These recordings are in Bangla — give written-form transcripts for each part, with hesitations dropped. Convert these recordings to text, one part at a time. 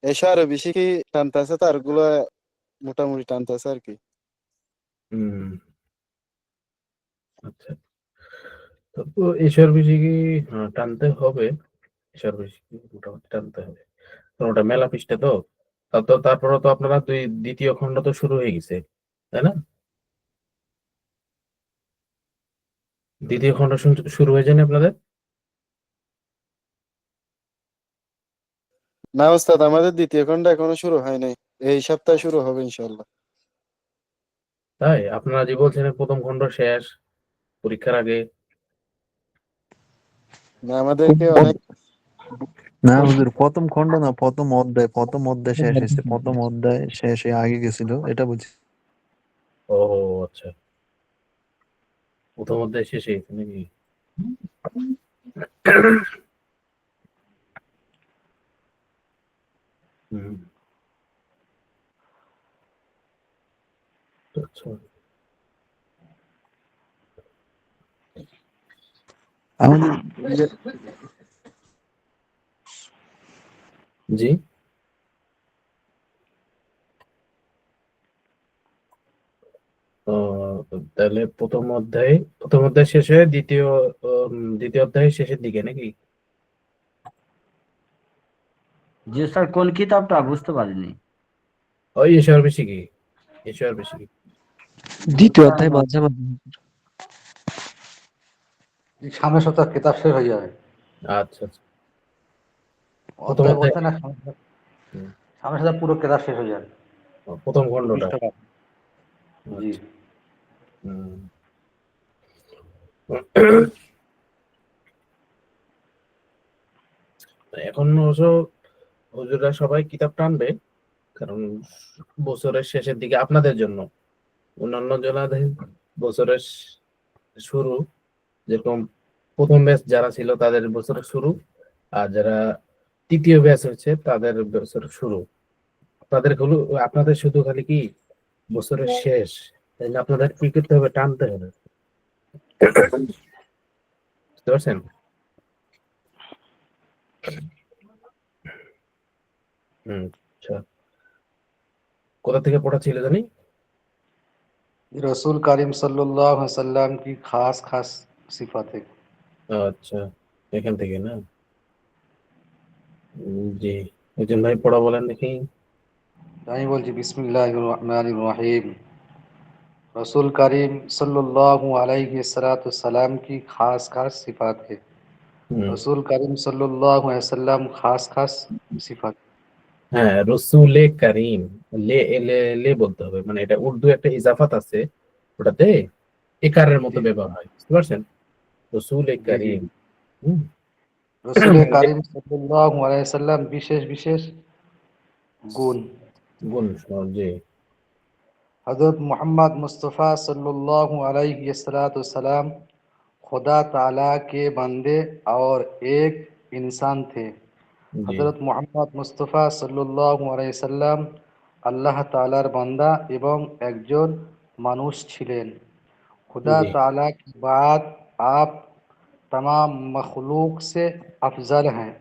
এসে আরো বেশি কি টানতেছে, তার গুলো মোটামুটি টানতেছে আর কি। হুম, আচ্ছা। তো এসআর বেশি কি টানতে হবে? এসআর বেশি কি মোটামুটি টানতে হবে, কারণ ওটা মেলা পৃষ্ঠা তো। তারপরে তো আপনারা দ্বিতীয় খণ্ড তো শুরু হয়ে গেছে, তাই না? দ্বিতীয় খণ্ড শুরু হয়ে যায়নি আপনাদের? না ওস্তাদ, আমাদের দ্বিতীয় খন্ড এখনো শুরু হয় নাই, এই সপ্তাহে শুরু হবে ইনশাল্লাহ। তাই আপনারা যে বলছেন প্রথম খণ্ড শেষ পরীক্ষার আগে। না, আমাদেরকে অনেক না হুজুর, প্রথম খণ্ড না, প্রথম অধ্যায় শেষ হয়েছে, প্রথম অধ্যায় শেষে আগে গেছিল, এটা বলছি। ও আচ্ছা, প্রথম অধ্যায় শেষে গেছে নাকি? হুম, আচ্ছা। আমাদের জি, তাহলে প্রথম অধ্যায় শেষে দ্বিতীয় অধ্যায় শেষের দিকে নাকি? জি স্যার, কোন কিতাবটা বুঝতে পারিনি? ওই এসআর বেশি কি, এসআর বেশি কি। দ্বিতীয় অধ্যায় মাঝামাঝি। সামনের সপ্তাহ কিতাব শেষ হয়ে যাবে। আচ্ছা আচ্ছা, প্রথম অধ্যায় অধ্যায়। বলতে না, হুম, সামনের সপ্তাহ পুরো কিতাব শেষ হয়ে যাবে, প্রথম পুরো খণ্ডটা। পৃষ্ঠাটা। জি। আচ্ছা। হুম। এখন অবশ্য হুজুররা সবাই কিতাব টানবে, কারণ বছরের শেষের দিকে আপনাদের জন্য। অন্যান্য জনাদের বছরের শুরু, যেরকম প্রথম ব্যাচ যারা ছিল তাদের বছরের শুরু, আর যারা তৃতীয় ব্যাচ হচ্ছে তাদের বছরের শুরু। তাদের হলো, আপনাদের শুধু খালি কি বছরের শেষ, তাই না? আপনাদের কি করতে হবে, টানতে হবে, বুঝতে পারছেন? হুম, আচ্ছা। কোথা থেকে পড়া ছিল জানি? रसूल करीम सल्लल्लाहु अलैहि वसल्लम की खास खास सिफातें। আচ্ছা, এখান থেকে না? জি, একজন ভাই পড়া বলেন দেখি। আমি বলছি, বিসমিল্লাহির রহমানির রহিম। रसूल करीम सल्लल्लाहु अलैहि सलाम की खास खास सिफातें। হুম, रसूल करीम सल्लल्लाहु अलैहि वसल्लम खास खास सिफात। হ্যাঁ, রসুলে কারিম। লে লে লে বলতে হবে, মানে এটা উর্দু একটা ইজাফাত আছে, ওটাতে একারের মতো जी ব্যবহার হয়, বুঝতে পারছেন? রসুলে जी जी। কারিম। হুম। रसूल মানে करीम सल्लल्लाहु अलैहि वसल्लम विशेष विशेष गुण। গুণ, জি हज़रत मोहम्मद मुस्तफ़ा सल्लल्लाहु अलैहि वसल्लम खुदा ताला के बंदे और एक इंसान थे। জি हज़रत मोहम्मद मुस्तफ़ा सल्लल्लाहु अलैहि वसल्लम আল্লাহ তাআলার বান্দা এবং একজন মানুষ ছিলেন। खुदा জি ताला की बात आप तमाम मखलूक से अफजल हैं।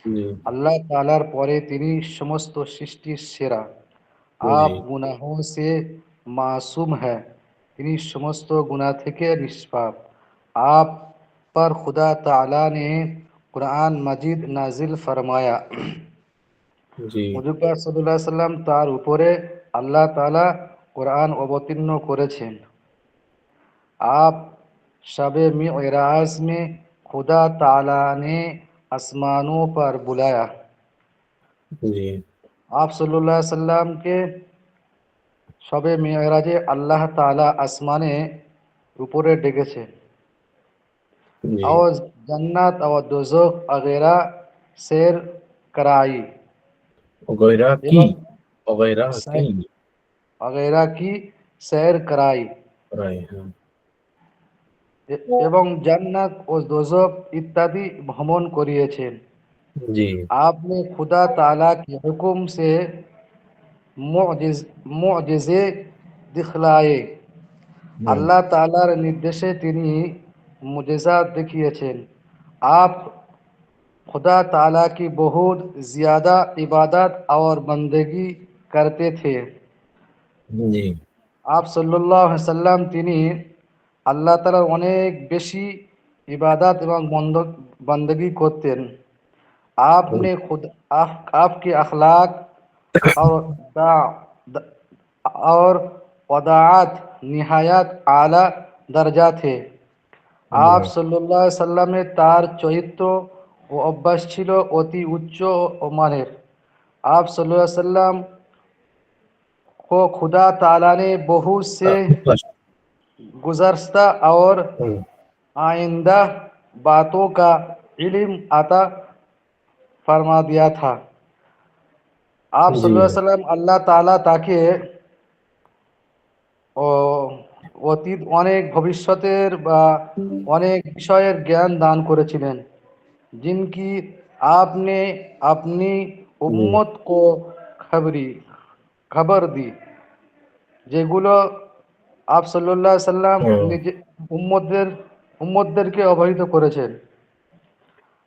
জি আল্লাহ তাআলার পরে তিনি সমস্ত সৃষ্টির সেরা। জি आप गुनाहों से मासूम हैं, তিনি সমস্ত গুনাহ থেকে নিষ্পাপ। आप पर खुदा ताला ने कुरान मजीद नाजिल फरमाया। জি হুজুর পাক সাল্লাল্লাহু আলাইহি সাল্লাম তার উপরে আল্লাহ তাআলা কোরআন অবতীর্ণ করেছেন। आप शब मिअराज में खुदा ताला ने आसमानों पर बुलाया। জি आप सल्लल्लाहु अलैहि वसल्लम के শবে মেরাজে আল্লাহ তাআলা আসমানে উপরে ডেকেছেন। জি और जन्नत और दोजख वगैरह सैर कराई অগৈরা কি, एवं অগৈরা কি, सैर वगैरह की सैर कराई রাই, হ্যাঁ। এবং জান্নাত ও দোজখ ইত্যাদি ভ্রমণ করিয়েছেন। জি आपने खुदा ताला के हुक्म से मुअजिजे दिखलाए। হুম, আল্লাহ তাআলার নির্দেশে তিনি মুজিজাত দেখিয়েছেন। आप खुदा ताला की बहुत ज़्यादा इबादत और बंदगी करते थे। জি आप सल्लल्लाहु अलैहि वसल्लम তিনি আল্লাহ তাআলার অনেক বেশি ইবাদত এবং বন্দगी করতেন। आपने खुद आपके अखलाक और दा, द, और वदाअत निहायत आला दर्जा थे। आप সাল্লাল্লাহু আলাইহি সাল্লামের তার চরিত্র ও অভ্যাস ছিল অতি উচ্চ ও মানের। आप सल्लल्लाहु अलैहि वसल्लम को खुदा ताला ने बहुत से गुज़श्ता और आइंदा बातों का इल्म अता फरमा दिया था। आप सल्लल्लाहु अलैहि वसल्लम আল্লাহ তাআলা তাকে ও অতীত অনেক ভবিষ্যতের বা অনেক বিষয়ের জ্ঞান দান করেছিলেন, जिनकी आपने अपनी उम्मत को खबर दी, যেগুলো আপ সাল্লাল্লাহু আলাইহি সাল্লাম নিজে উম্মতদেরকে অবহিত করেছেন।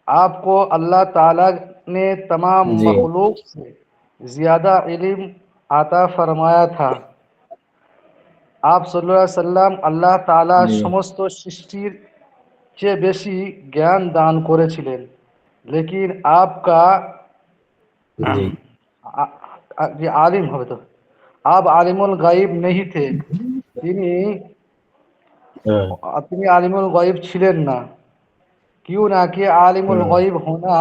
आपको अल्लाह ताला ने तमाम জি मखलूक से ज़्यादा इल्म अता फरमाया था। आप सल्लल्लाहु अलैहि वसल्लम আল্লাহ তাআলা জি সমস্ত সৃষ্টির চেয়ে বেশি জ্ঞান দান করেছিলেন, लेकिन आपका জি ये आलिम হবে তো, आप आलिमुल गायब नहीं थे, তিনি হ্যাঁ তিনি आलिमुल गायब ছিলেন না। क्यों ना कि आलिमुल गायब होना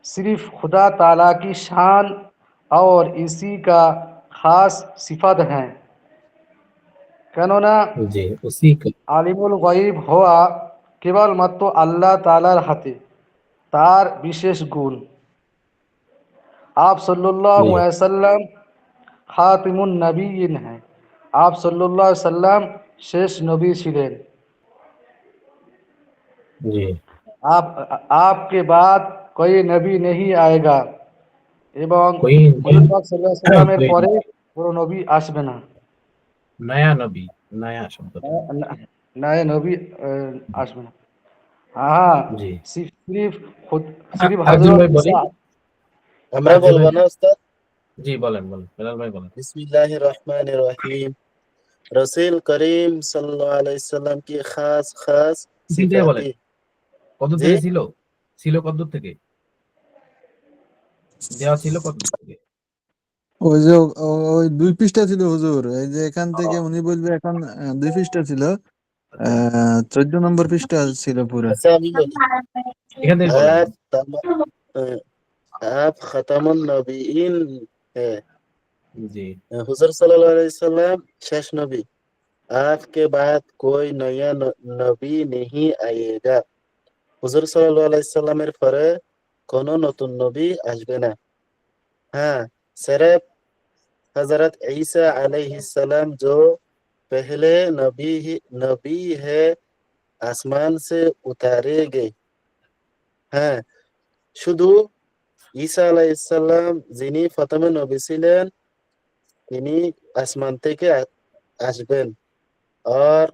सिर्फ खुदा ताला की शान और इसी का खास सिफत है। কেননা জি উসি আলিমুল গায়ব হওয়া কেবলমাত্র আল্লাহ তাআলার হাতে, তার বিশেষ গুণ। आप सल्लल्लाहु জি अलैहि वसल्लम खातिमुन नबीय्यिन हैं। आप सल्लल्लाहु अलैहि वसल्लम শেষ নবী ছিলেন। জি आप आपके बाद कोई नबी नहीं आएगा এবং कोई হুজুর পাক সাল্লাল্লাহু আলাইহি সাল্লামের कोई পরে কোনো নবী আসবে না। नया नबी नया शब्द নয় নবী আসবে না। হ্যাঁ, জি সিরিফ সিরিফ আর্জুন হযরত ভাই বলি ঈসা। আমরা আর্জুন বলবো ভাই না ওস্তাদ? জি বলেন বলেন বেলাল ভাই বলেন बिस्मिल्लाहिर रहमानिर रहीम। रसूल करीम सल्लल्लाहु अलैहि वसल्लम की खास खास তিন থেকে বলেন सिफाती। কত जी থেকে ছিল ছিল কত থেকে দেওয়া ছিল কত থেকে ওই যে ওই 2 পৃষ্ঠা ছিল হুজুর, এই যে এখান থেকে উনি বলবে এখন 2 পৃষ্ঠা ছিল, আচ্ছা 14 নম্বর পৃষ্ঠা ছিল পুরা। अच्छा अभी बोली। এখান থেকে বলেন आप तम आप खतमुन नबीयीन है। জি हुजूर सल्लल्लाहु अलैहि वसल्लम शेष नबी। आपके बाद कोई नया नबी नहीं आएगा। হুজুর সাল্লাল্লাহু আলাইহি সাল্লামের পরে কোনো নতুন নবী আসবে না। हाँ, सिर्फ हजरत ईसा अलैहिस्सलाम जो पहले नबी है आसमान से उतारे गए। হ্যাঁ, শুধু ঈসা আলাইহিস সালাম যিনি প্রথমে নবী ছিলেন তিনি আসমান থেকে আসবেন। और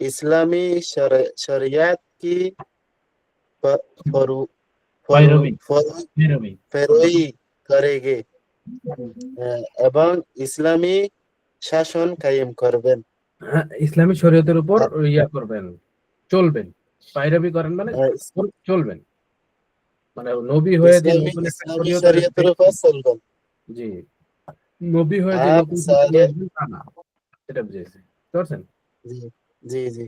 इस्लामी शरीयत की फ- फरू ভাই फरू রবি फरू ভাই রবি ফেরোই করেগে এবং ইসলামী শাসন কায়েম করবেন। হ্যাঁ, ইসলামী শরীয়তের উপর আর ইয়া করবেন চলবেন পায়রাবি করেন মানে আর চলবেন মানে নবী হয়ে যে নতুন একটা ইসলামী শরীয়ত আসবে শরীয়তের উপর চলবেন। জি নবী হয়ে যে आप নতুন কিছু নিয়ে सारे আসবেন তা না এটা বুঝেছি বুঝতে পারছেন जी जी जी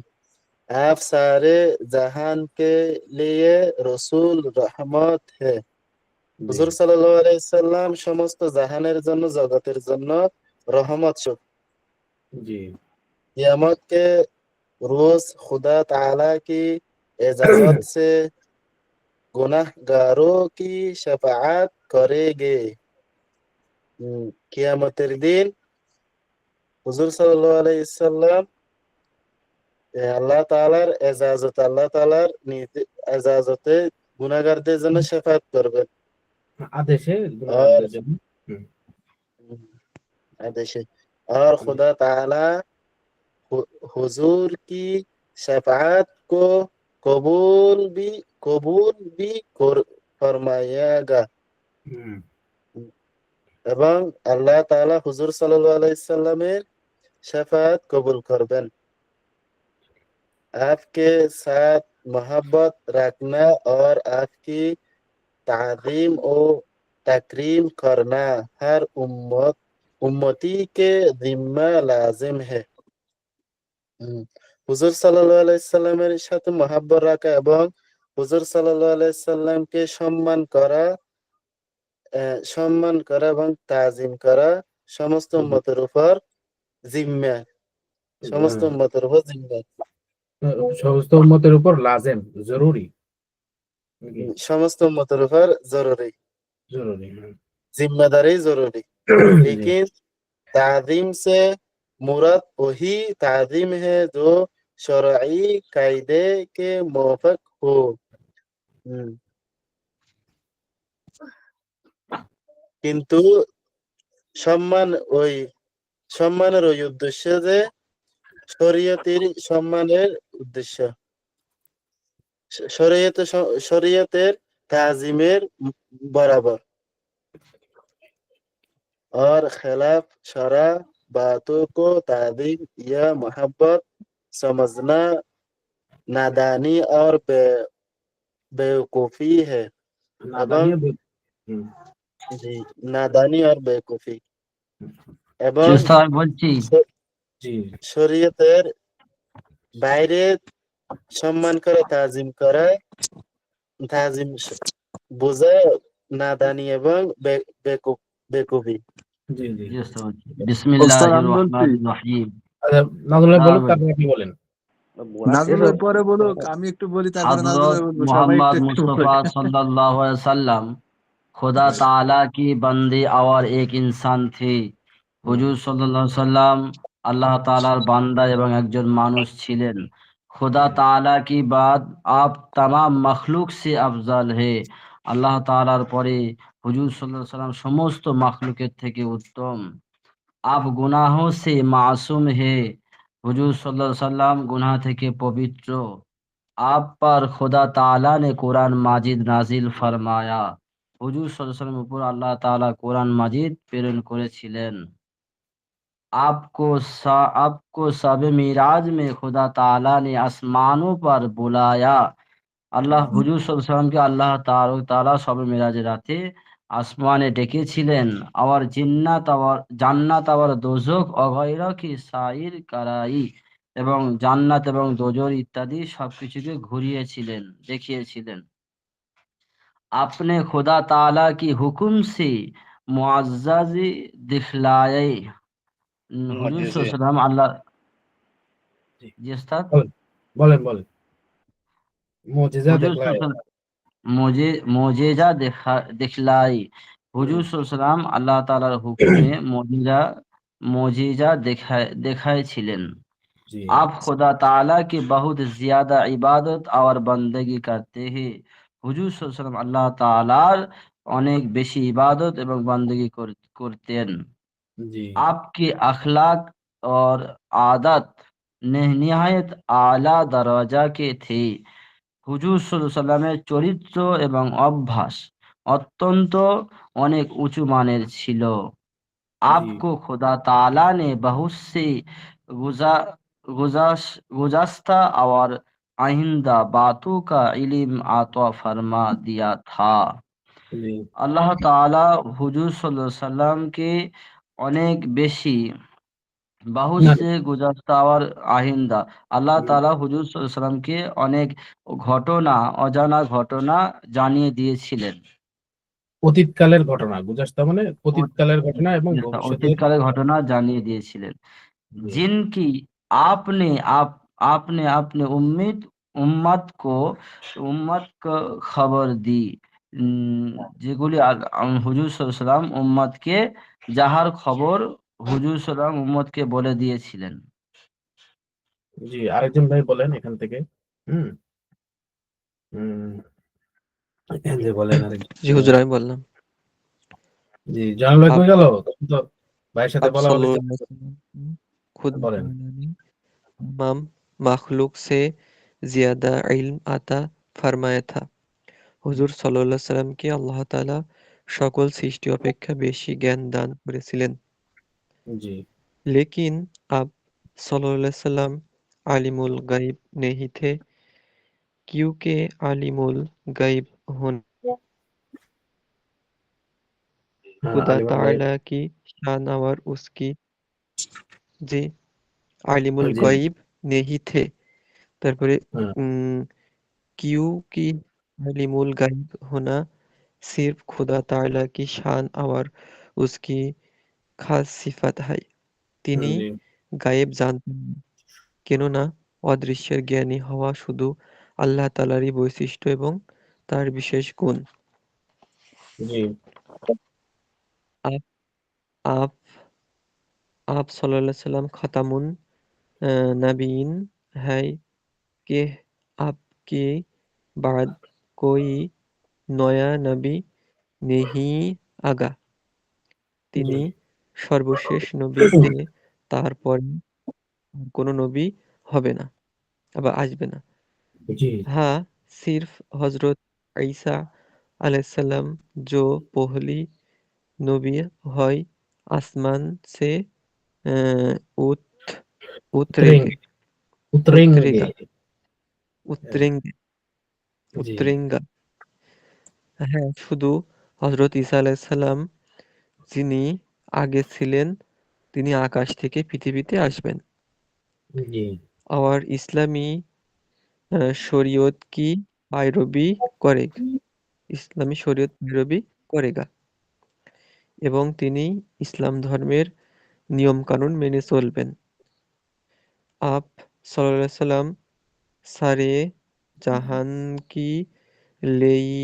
आप सारे जहान के लिए रसूल रहमत है। জি হুজুর সাল্লাল্লাহু আলাইহি সাল্লাম সমস্ত জাহানের জন্য জগতের জন্য রহমত স্বরূপ। জি कियामत के रोज खुदा ताला की इजाजत से गुनाहगारों की शफाअत करेंगे। কিয়ামতের দিন হুজুর সাল্লাল্লাহু আলাইহি সাল্লাম আল্লাহ তাআলার এজাজত আল্লাহ তাআলার এজাজতে গুনাহগারদের জন্য শাফাআত করবেন। আদেশে और গুনাহগারদের জন্য হুম, आदेश है और জি खुदा ताला हुजूर की शफाअत को कबूल भी फरमाएगा। এবং আল্লাহ তাআলা হুজুর সাল্লাল্লাহু আলাইহি সাল্লামের শাফাআত কবুল করবেন। आपके साथ मोहब्बत रखना और आपकी ताज़ीम और तकरीम करना हर उम्मती के जिम्मा लाजिम है। হুজুর সাল্লাল্লাহু আলাইহি সাল্লামের সাথে মহব্বত রাখা এবং হুজুর সাল্লাল্লাহু আলাইহি সাল্লামকে সম্মান করা এবং তাজিম করা সমস্ত উম্মতের উপর জিম্মা সমস্ত উম্মতের উপর জিম্মা সমস্ত উম্মতের উপর লাজেম, জরুরি, সমস্ত উম্মতের উপর জরুরি, জরুরি। जिम्मेदारी जरूरी। लेकिन ताजीम से मुराद वही ताजीम है जो शरई कायदे के मुवाफिक हो। কিন্তু সম্মানের ওই উদ্দেশ্য যে সম্মানের উদ্দেশ্য শরীয়তের তাজিমের बराबर और खिलाफ शरा बातों को ताजीम या मोहब्बत समझना नादानी और बेवकूफी है। जी, नादानी और बेवकूफी এবং বলছি শরীয়তের বাইরে সম্মান করা তাজিম বোঝা নাদানি এবং বেকুফি। জি জি, বিসমিল্লাহির রহমানির রহিম। নাজমুল ভাই বলুন, তারপর আপনি বলেন। নাজমুল ভাই পরে বলুক, আমি একটু বলি, তারপরে নাজমুল ভাই हजरत বলবো। সবাই मोहम्मद একটু একটু मुस्तफ़ा सल्लल्लाहु अलैहि वसल्लम खुदा ताला की बंदी और एक इंसान थी। হুজুর সাল্লাল্লাহু আলাইহি সাল্লাম আল্লাহ তাআলার বান্দা এবং একজন মানুষ ছিলেন। खुदा ताला की बात आप तमाम मखलूक से अफजल है। আল্লাহ তাআলার পরে হুজুর সাল্লাল্লাহু আলাইহি সাল্লাম সমস্ত মাখলুকের থেকে উত্তম। आप गुनाहों से मासूम है। হুজুর সাল্লাল্লাহু আলাইহি সাল্লাম গুনাহ থেকে পবিত্র। आप पर खुदा ताला ने कुरान माजिद नाजिल फरमाया। হুজুর সাল্লাল্লাহু আলাইহি ওয়াসাল্লামের উপর আল্লাহ তাআলা কোরআন মাজিদ প্রেরণ করেছিলেন। आपको सब मिराज में खुदा ताला ने आसमानों पर बुलाया। আল্লাহ হুজুর সাল্লাল্লাহু আলাইহি ওয়াসাল্লামকে আল্লাহ তাআলা সবে মিরাজের রাতে আসমানে ডেকেছিলেন। আর জান্নাত আর দোজখ অগৈরা কি সাইর কারাই, এবং জান্নাত এবং দোজখ ইত্যাদি সবকিছুকে ঘুরিয়েছিলেন, দেখিয়েছিলেন। আপনি खुदा ताला की हुक्म से मुआज्जज़ दिखलाए। হুজুর সাল্লাল্লাহু আলাইহি ওয়াসাল্লাম আল্লাহ জি উস্তাদ বলেন বলেন। মুজিজা হুজুর দেখলায়, मोजेजा दिखलाई। হুজুর সাল্লাল্লাহু আলাইহি ওয়াসাল্লাম আল্লাহ তাআলার হুকুমে मोजेजा দেখাইছিলেন। জি आप खुदा ताला की बहुत ज्यादा इबादत और बंदगी करते हैं। হুজুর সাল্লাল্লাহু আলাইহি ওয়াসাল্লাম আল্লাহ তাআলার অনেক বেশি ইবাদত এবং বান্দেগী করতেন। জি आपके अखलाक और आदत निहायत आला दरजा के थे। হুজুর সাল্লাল্লাহু আলাইহি সাল্লামের চরিত্র এবং অভ্যাস অত্যন্ত অনেক উঁচু মানের ছিল। आपको खुदा ताला ने बहुत से गुज़श्ता और आइंदा बातों का इल्म अता फरमा दिया था। জি আল্লাহ তাআলা হুজুর সাল্লাল্লাহু আলাইহি সাল্লামকে অনেক বেশি बहुत से गुज़श्ता और आइंदा, আল্লাহ তাআলা হুজুর সাল্লাল্লাহু আলাইহি সাল্লামকে অনেক অজানা ঘটনা জানিয়ে দিয়েছিলেন। অতীতকালের ঘটনা, গুজাস্তা মানে অতীতকালের ঘটনা এবং ভবিষ্যতের অতীতকালের ঘটনা জানিয়ে দিয়েছিলেন। जिनकी आपने आपने अपने उम्मत को खबर दी। যেগুলি হুজুর সাল্লাল্লাহু আলাইহি সাল্লাম উম্মতকে, যাহার খবর হুজুর সাল্লাল্লাহু আলাইহি সাল্লাম উম্মতকে বলে দিয়েছিলেন। জি, আরেকজন ভাই বলেন এখান থেকে। হুম হুম এখান থেকে বলেন আরেকজন। জি হুজুর, আমি বললাম। জি, জানাল ভাই কই গেল? তো ভাইয়ের সাথে आप বলা বলি सल्लल्लाहु अलैहि वसल्लम खुद বলেন। तमाम मखलूक से ज्यादा इल्म अता फरमाया था। हुजूर सल्लल्लाहु अलैहि वसल्लम के अल्लाह ताला সকল সৃষ্টি অপেক্ষা বেশি জ্ঞান দান করেছিলেন। জি लेकिन आप सल्लल्लाहु अलैहि वसल्लम आलिमुल गैब नहीं थे, क्योंकि आलिमुल गैब होना হ্যাঁ खुदा আলিমুল গায়ব। ताला की शान और उसकी जी आलिमुल জি गैब नहीं थे। তারপরে হ্যাঁ क्योंकि आलिमुल गैब होना सिर्फ खुदा ताला की शान और उसकी खास सिफत है। তিনি জি গায়েব জানতেন না, কেননা অদৃশ্যের জ্ঞানী হওয়া শুধু আল্লাহ তাআলারই বৈশিষ্ট্য এবং তার বিশেষ গুণ। জি आप आप आप सल्लल्लाहु अलैहि वसल्लम खतामुन नबीयीन है कि आपके बाद कोई नया नबी नहीं आगा। জি তিনি সর্বশেষ নবী যে তার পরে আর কোনো নবী হবে না বা আসবে না। জি हाँ, सिर्फ हज़रत ईसा अलैहिस्सलाम जो पहली नबी है आसमान से अ, उत उतरेंगे উতরেঙ্গে উতরেঙ্গে। उतरेगा হ্যাঁ, उतरेंगे জি उतरेंगा। হ্যাঁ, শুধু হযরত ঈসা আলাইহিসসালাম যিনি আগে ছিলেন তিনি আকাশ থেকে পৃথিবীতে আসবেন। জি और इस्लामी शरीयत की पैरवी करेगा ইসলামী শরীয়ত पैरवी करेगा এবং তিনি ইসলাম ধর্মের নিয়ম-কানুন মেনে চলবেন। आप सल्लल्लाहु अलैहि वसल्लम सारे जहान की लेई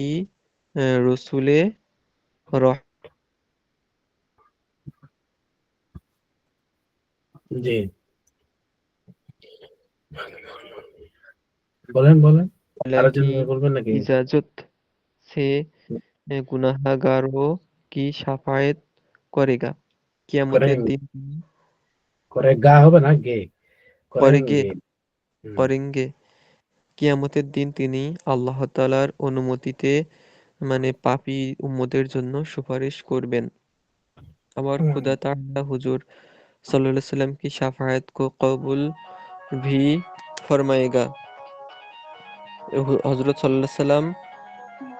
रसूले रह জি বলেন বলেন अल्लाह আরেকজন की বলবেন নাকি? इजाज़त से गुनाहगारों की शाफ़ाअत करेगा। কিয়ামতের করেন দিন তিনি করে গা হবে না গে করেগে করেনগে। হুম, করেঙ্গে কিয়ামতের দিন তিনি আল্লাহ তাআলার অনুমতিতে মানে পাপী উম্মতের জন্য সুপারিশ করবেন। और खुदा ताला हुजूर सल्लल्लाहु अलैहि वसल्लम की शफ़ाअत को कबूल भी फरमाएगा। हज़रत सल्लल्लाहु अलैहि वसल्लम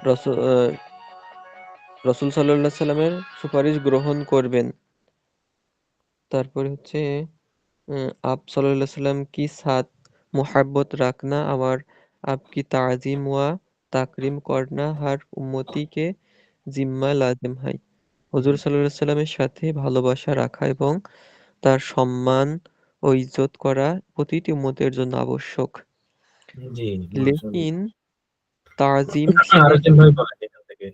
रसूल রাসূল সাল্লাল্লাহু আলাইহি সাল্লামের সুপারিশ গ্রহণ করবেন। তারপরে হচ্ছে आप सल्लल्लाहु अलैहि वसल्लम की साथ मोहब्बत रखना और आपकी ताज़ीम व ताकरीम करना हर उम्मती के जिम्मा लाजिम है। হুজুর সাল্লাল্লাহু আলাইহি সাল্লামের সাথে ভালোবাসা রাখা এবং তার সম্মান ও ইজ্জত করা প্রতিটি উম্মতের জন্য আবশ্যক। জি মাশাআল্লাহ। लेकिन ताज़ीम से আরেকজন ভাই বলেন এখান থেকে।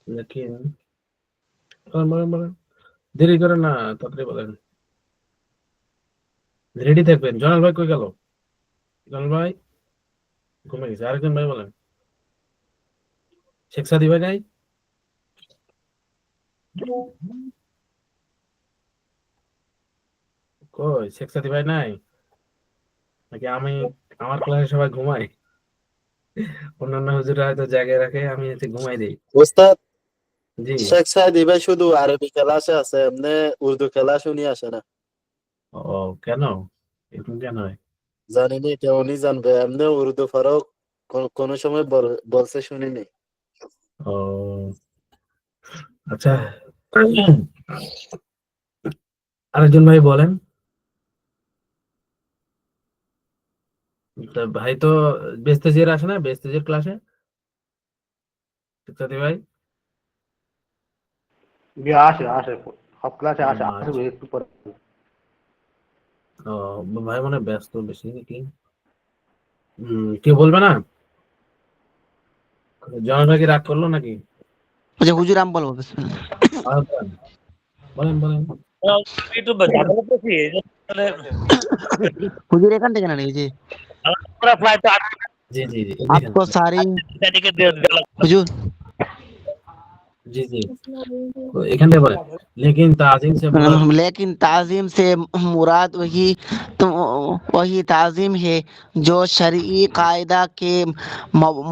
লেকিন বলেন বলেন বলেন। দেরি করেন না, তাড়াতাড়ি বলেন। রেডি থাকবেন। জনাল ভাই কই গেল? জনাল ভাই ঘুমিয়ে গেছে। আরেকজন ভাই বলেন। শেখ সাদী ভাই নাই? কই শেখ সাদী ভাই নাই? নাকি আমি আমার ক্লাসে সবাই ঘুমায়? অন্যান্য হুজুররা হয়তো জায়গায় রাখে, আমি এসে ঘুমাই দেই। ওস্তাদ জি। শেখ সাদি ভাই শুধু আরবি ক্লাসে আছে, এমনি উর্দু ক্লাস উনি আসে না। ও কেন? এরকম কেন হয়? জানিনি, এটা উনি জানবে। এমনি উর্দু ফারুক কোনো সময় বলছে শুনিনি। ও আচ্ছা। আরেকজন ভাই বলেন। তা ভাই তো বেস্তেজির আসে না, বেস্তেজির ক্লাসে? শেখ সাদী ভাই? ये आश आश सब क्लास आश आश আচ্ছা। एक ऊपर ও ভাই মনে হয় ব্যস্ত বেশি নাকি? কেউ বলবে না? জনাল ভাই কি রাগ করলো নাকি? আচ্ছা হুজুর আমি বলবো বিসমিল্লাহ। আচ্ছা, বলেন বলেন। একটু ঝামেলা করছি এই জন্য তাহলে হুজুর এখান থেকে না এই যে আমরা ফ্লাইট জি জি জি এদিকে आपको सारी থেকে দিয়ে দিলাম। হুজুর জি জি, তো এখান থেকে বলেন লেকিন তাজিম সে মুরাদ लेकिन ताजीम से मुराद वही ताजीम है जो शरई कायदा के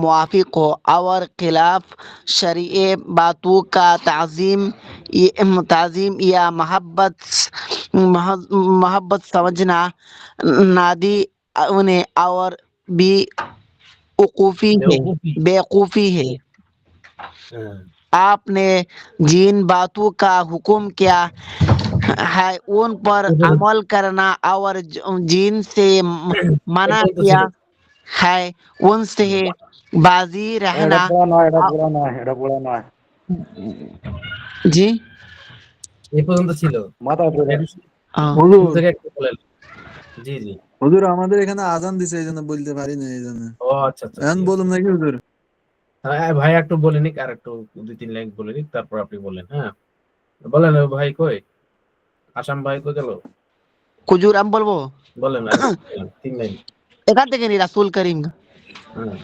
मुआफिक हो और खिलाफ शरई बातों का ताजीम या मोहब्बत समझना नादी उन्हें और भी বেওকুফি। बेवकूफ़ी है। হ্যাঁ, आपने जिन बातों का हुक्म किया है उन पर अमल करना और जिन से मना এই পর্যন্ত किया ছিল। है उनसे बाजी এটা रहना। পড়া নয়, এটা आ- পড়া নয়, এটা পড়া নয়। जी এই পর্যন্ত ছিল। মাথায় পড়ে। একটু हाँ। শুরু হুজুর থেকে একটু বলেন। জি জি। হুজুর আমাদের এখানে আজান দিছে এই জন্য বলতে পারি না এই জন্য ও আচ্ছা আচ্ছা, এখন ঠিক আছে। বলুন নাকি হুজুর? হ্যাঁ ভাই একটু বলে নিক, আর একটু 2-3 লাইন বলে নিক, তারপর আপনি বলেন। হ্যাঁ বলেন। ও ভাই কই? আসাম ভাই কই গেল? हुजूर हम बोलबो বলেন আর বলেন, 3 লাইন। एकांत के नहीं रसूल करीम হ্যাঁ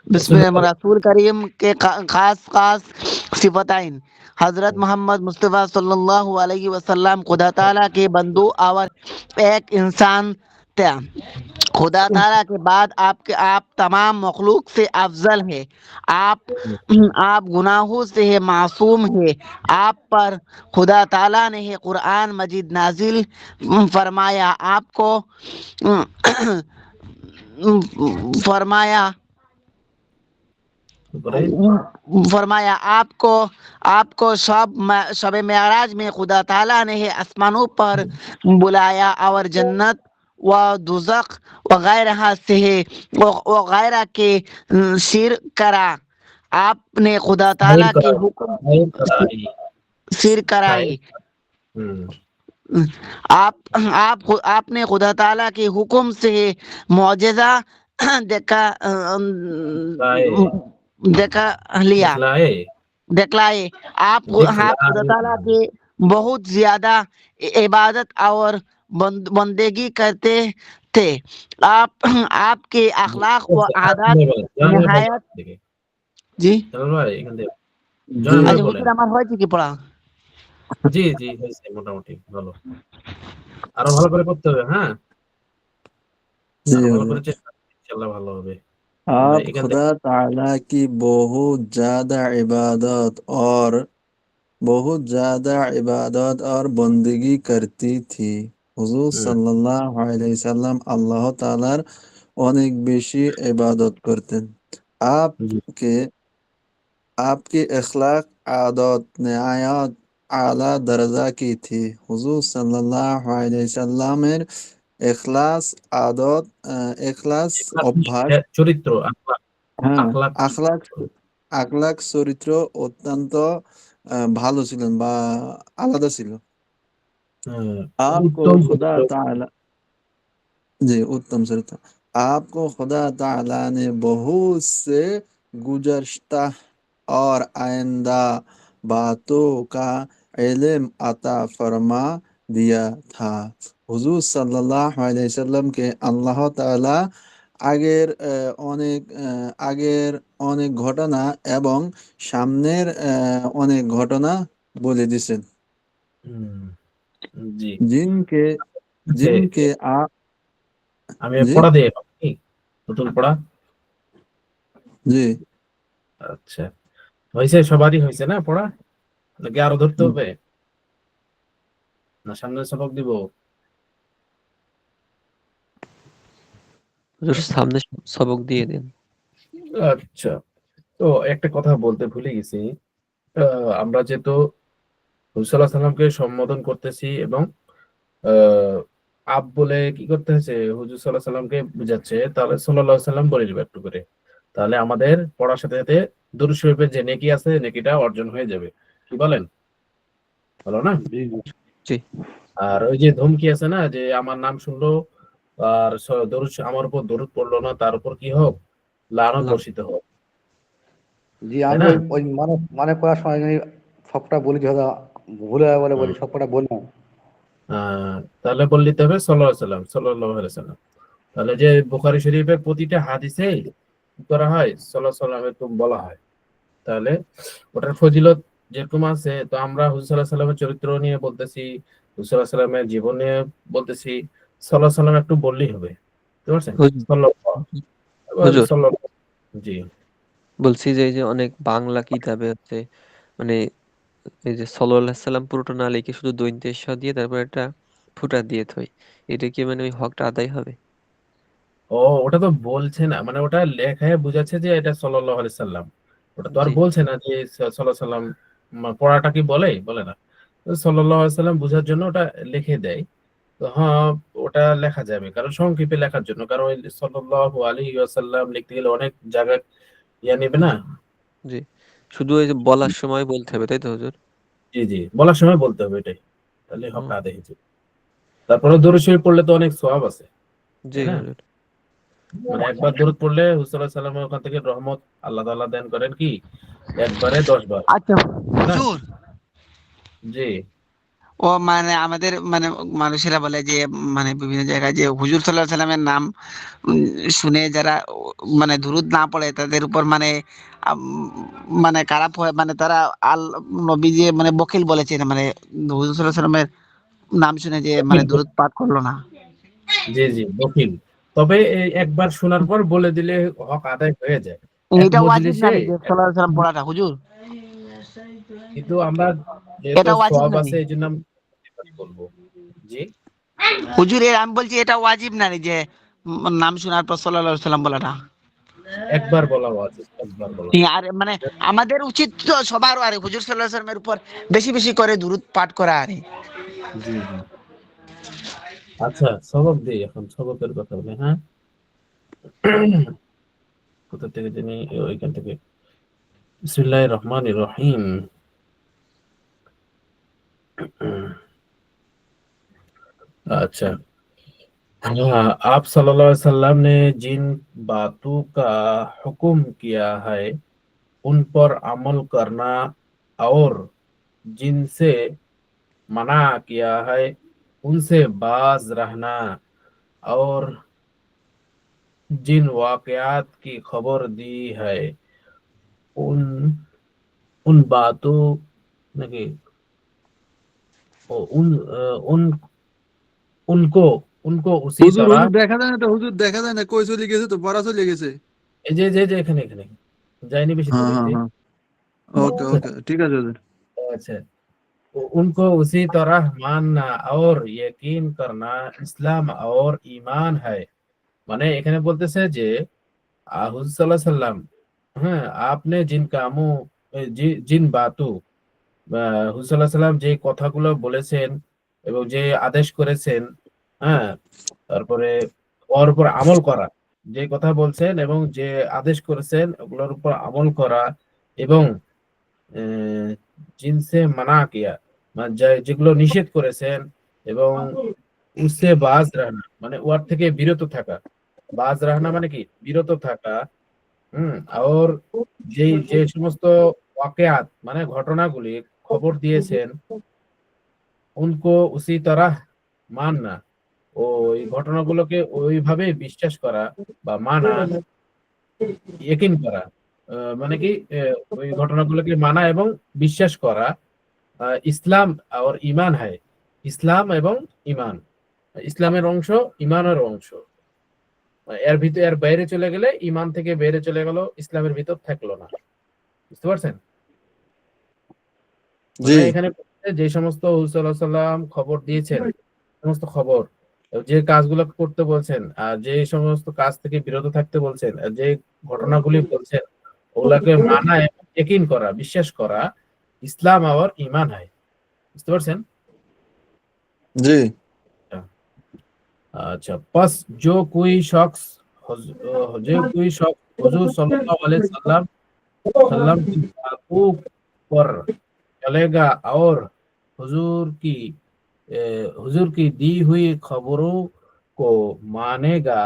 बिस्मिल्लाह रसूल करीम के खास खास सिफताइन हजरत मोहम्मद मुस्तफ़ा सल्लल्लाहु अलैहि वसल्लम खुदा ताला के बंदू और एक इंसान थे। खुदा ताला के बाद आप तमाम मखलूक से अफजल है। आप गुनाहों से है मासूम है। आप पर खुदा ताला ने है कुरान मजीद नाजिल फरमाया। आपको फरमाया তারপরে फरमाया आपको आपको शब मेराज में खुदा ताला ने है आसमानों पर बुलाया और जन्नत व दुज़ख वगैरह से है वगैरह के सिर करा। आपने खुदा সাহির ताला के করা, हुक्म সাহির করা এই सिर कराई। সাহির। হুম, आपने खुदा ताला के हुक्म से मौजज़ा देखा তাই देखा लिया দেখলায়ে दिखलाए। आप खुदा ताला দেখলায়ে। के बहुत ज्यादा इबादत और बंदेगी करते थे। आपके अखलाक व आदत আপনি বলেন, জালাল ভাই निहायत থেকে। जी। জালাল ভাই এখান থেকে, জি জালাল ভাই अच्छा বলেন। हुजूर আমার হয়েছে কি পড়া? জি জি, হয়েছে মোটামুটি ভালো। আরো ভালো করে করতে হবে। হ্যাঁ জি আরো ভালো হুজুর। করে চেষ্টা করলে ইনশাআল্লাহ ভালো হবে। आप এখান থেকে खुदा ताला की बहुत ज्यादा इबादत और बंदगी करती थी। हुजूर হুম, সাল্লাল্লাহু আলাইহি সাল্লাম আল্লাহ তাআলার অনেক বেশি ইবাদত করতেন। জি आपके आपकी अखलाक आदत निहायत आला दर्जा की थी। हुजूर সাল্লাল্লাহু আলাইহি সাল্লামের এখলাস আদত এখলাস অভ্যাস চরিত্র, আখলাক, হ্যাঁ আখলাক আখলাক আখলাক চরিত্র অত্যন্ত ভালো ছিলেন বা আলাদা ছিল। आपको উত্তম खुदा চরিত্র। ताला जी उत्तम चरित्र। आपको खुदा ताला ने बहुत से गुज़श्ता और आइंदा बातों का इल्म अता फरमा दिया था। হুজুর সাল্লাল্লাহু আলাইহি ওয়াসাল্লামকে আল্লাহ তাআলা আগের অনেক ঘটনা এবং সামনের অনেক ঘটনা বলে দিছেন। হুম, জি। जिनके এ এ जिनके आप আমি जी পড়া দিয়ে কি নতুন পড়া। जी আচ্ছা, হয়েছে সবারই হয়েছে না পড়া, নাকি আরো ধরতে হবে, না সামনে সবক দিব? হুজুর সামনে সবক দিয়ে দেন। আচ্ছা, তো একটা কথা বলতে ভুলে গেছি। আমরা যেহেতু হুজুর সাল্লাল্লাহু আলাইহি সাল্লামকে সম্বোধন করতেছি এবং আহ আপ বলে কি করতে হয়েছে, হুজুর সাল্লাল্লাহু আলাইহি সাল্লামকে বুঝাচ্ছে, তাহলে সাল্লাল্লাহু আলাইহি সাল্লাম বলে দিবে একটু করে। তাহলে আমাদের পড়ার সাথে সাথে দুরূদ শরীফের যে নেকি আছে নেকিটা অর্জন হয়ে যাবে। কি বলেন? ভালো না? জি জি। জি আর ওই যে ধমকি আছে না, যে আমার নাম শুনলো আর আমার উপর দরুদ পড়লো না, তার উপর কি হোক, লানত লাভ বর্ষিত হোক। জি তাই আমি না? ওই মানে মানে করার সময় আমি সবটা বলি, হয়তো ভুলে যায় বলে হুম। বলি, সবকটা বলি না। তাহলে বলে দিতে হবে সাল্লাল্লাহু আলাইহি সাল্লাম, সাল্লাল্লাহু আলাইহি সাল্লাম। তাহলে যে বুখারী শরীফের প্রতিটা হাদিসে কি করা হয়, সাল্লাল্লাহু আলাইহি সাল্লামের বলা হয়। তাহলে ওটার ফজিলত যেরকম আছে, তো আমরা হুজুর সাল্লাল্লাহু আলাইহি সাল্লামের চরিত্র নিয়ে বলতেছি, হুজুর সাল্লাল্লাহু আলাইহি সাল্লামের জীবন নিয়ে বলতেছি, সাল্লাল্লাহু আলাইহি সাল্লাম একটু বললেই হবে, বুঝতে পারছেন? হুজুর সাল্লাল্লাহু, এবার হুজুর সাল্লাল্লাহু, জি বলছি যে এই যে অনেক বাংলা কিতাবে হচ্ছে মানে এই যে সাল্লাল্লাহু আলাইহি সাল্লাম পুরোটা না লিখে শুধু দৈন্তের স দিয়ে তারপর একটা ফুটা দিয়ে থই, এটা কি মানে ওই হকটা আদায় হবে? ও, ওটা তো বলছে না, মানে ওটা লেখায় বোঝাচ্ছে যে এটা সাল্লাল্লাহু আলাইহি সাল্লাম, ওটা তো আর জি বলছে না যে সাল্লাল্লাহু আলাইহি সাল্লাম, পড়াটা কি বলে বলে না, তো সাল্লাল্লাহু আলাইহি সাল্লাম বোঝার জন্য ওটা লিখে দেয়। তো হ্যাঁ, ওটা লেখা যাবে, কারণ সংক্ষেপে লেখার জন্য, কারণ ওই সাল্লাল্লাহু আলাইহি ওয়াসাল্লাম লিখতে গেলে অনেক জায়গায় নেবে না। জি, শুধু এই যে বলার সময় বলতে হবে, তাই তো হুজুর? জি জি, বলার সময় বলতে হবে এটাই, তাহলে ও, হকটা আদায় হয়েছে। তারপরে দরুদ শরীফ পড়লে তো অনেক সওয়াব আছে, জি তাই না? হুজুর। মানে একবার দরুদ পড়লে হুজুর সাল্লাল্লাহু আলাইহি সাল্লামের ওখান থেকে রহমত আল্লাহ তাআলা দান করেন কি একবারে 10 বার, আচ্ছা তাই না? হুজুর, জি ও মানে আমাদের মানে মানুষেরা বলে যে মানে বিভিন্ন জায়গায় যে হুজুর সাল্লাল্লাহু আলাইহি সাল্লামের নাম উম, শুনে যারা মানে দুরূদ না পড়ে তাদের উপর মানে আম, মানে খারাপ হয়, মানে তারা আল নবী যে মানে বকিল বলেছেন, মানে হুজুর সাল্লাল্লাহু আলাইহি সাল্লামের নাম শুনে যে মানে দুরূদ পাঠ করলো না। জি জি, বকিল। তবে এই একবার শোনার পর বলে দিলে হক আদায় হয়ে যায় এক এটা ওয়াজিব মজলিসে। না যে সাল্লাল্লাহু আলাইহি সাল্লাম পড়াটা হুজুর, কিন্তু আমরা যেহেতু এটা ওয়াজিব সওয়াব না নি আছে এই জন্য আমি বলবো। জি, হুজুর, আমি বলছি এটা ওয়াজিব না নি যে নাম শোনার পর সাল্লাল্লাহু আলাইহি সাল্লাম বলাটা। একবার বলা উচিত, একবার বলা। আর মানে আমাদের উচিত তো সবার আরে হুজুর সাল্লাল্লাহু আলাইহি সাল্লামের উপর বেশি বেশি করে দুরূদ পাঠ করা আরে। জি জি, আচ্ছা সবক দিই, এখন সবকের কথা বলি, হ্যাঁ। কোথা থেকে জানি, ওইখান থেকে। বিসমিল্লাহির রহমানির রহিম। अच्छा, हाँ, आप सल्लल्लाहु अलैहि वसल्लम ने जिन बातों का हुक्म किया है उन पर अमल करना, और जिनसे मना किया है उनसे बाज रहना, और जिन वाकयात की खबर दी है उन उन बातों नहीं, उन उनको उनको उसी হুজুর तरह। হুজুর দেখা যায় না তো, হুজুর দেখা যায় না, কই চলে গেছে তো, পড়া চলে গেছে। যে এখানে এখানে যাইনি বেশি হ্যাঁ দূর, এই হ্যাঁ যে। হ্যাঁ, ওকে ওকে, ঠিক আছে হুজুর। अच्छा, उनको उसी तरह मानना और यकीन करना इस्लाम और ईमान है। মানে এখানে বলতেছে যে হুজুর সাল্লাল্লাহু আলাইহি সাল্লাম, হ্যাঁ, আপনি জিন কামও জিন বাতু, হুজুর সাল্লাল্লাহু আলাইহি সাল্লাম যে কথাগুলো বলেছেন এবং যে আদেশ করেছেন, হ্যাঁ, তারপরে ওর উপর আমল করা, যে কথা বলছেন এবং যে আদেশ করেছেন ওগুলোর উপর আমল করা, এবং আহ, জিনসে মানা কিয়া, মানে যেগুলো নিষেধ করেছেন, এবং উসে বাজ রাহনা মানে ওর থেকে বিরত থাকা, বাজ রাহনা মানে কি বিরত থাকা, হুম, আর যে যে সমস্ত ওয়াকিয়াত মানে ঘটনাগুলি খবর দিয়েছেন উনকো উসি তরাহ মাননা, ওই ঘটনাগুলোকে ওইভাবে বিশ্বাস করা বা মানা, ইকিন করা, মানে কি ওই ঘটনাগুলোকে মানা এবং বিশ্বাস করা, ইসলাম আর ইমান হয়, ইসলাম এবং ইমান, ইসলামের অংশ, ইমানের অংশ। এর ভিতরে এর বাইরে চলে গেলে ইমান থেকে বাইরে চলে গেল, ইসলামের ভিতর থাকলো না, বুঝতে পারছেন? জি মানে এখানে যে সমস্ত হুজুর সাল্লাল্লাহু আলাইহি সাল্লাম খবর দিয়েছেন, সমস্ত খবর, যে কাজগুলো করতে বলছেন আর যে সমস্ত কাজ থেকে বিরত থাকতে বলছেন, আর যে ঘটনাগুলি বলছেন ওগুলাকে মানা এবং ইকিন করা, বিশ্বাস করা, ইসলাম আর ইমান হয়, বুঝতে পারছেন? জি अच्छा, बस जो कोई शख्स हुजूर सल्लल्लाहु अलैहि वसल्लम की बातों पर चलेगा और हुजूर की हुजूर की दी हुई खबरों को मानेगा,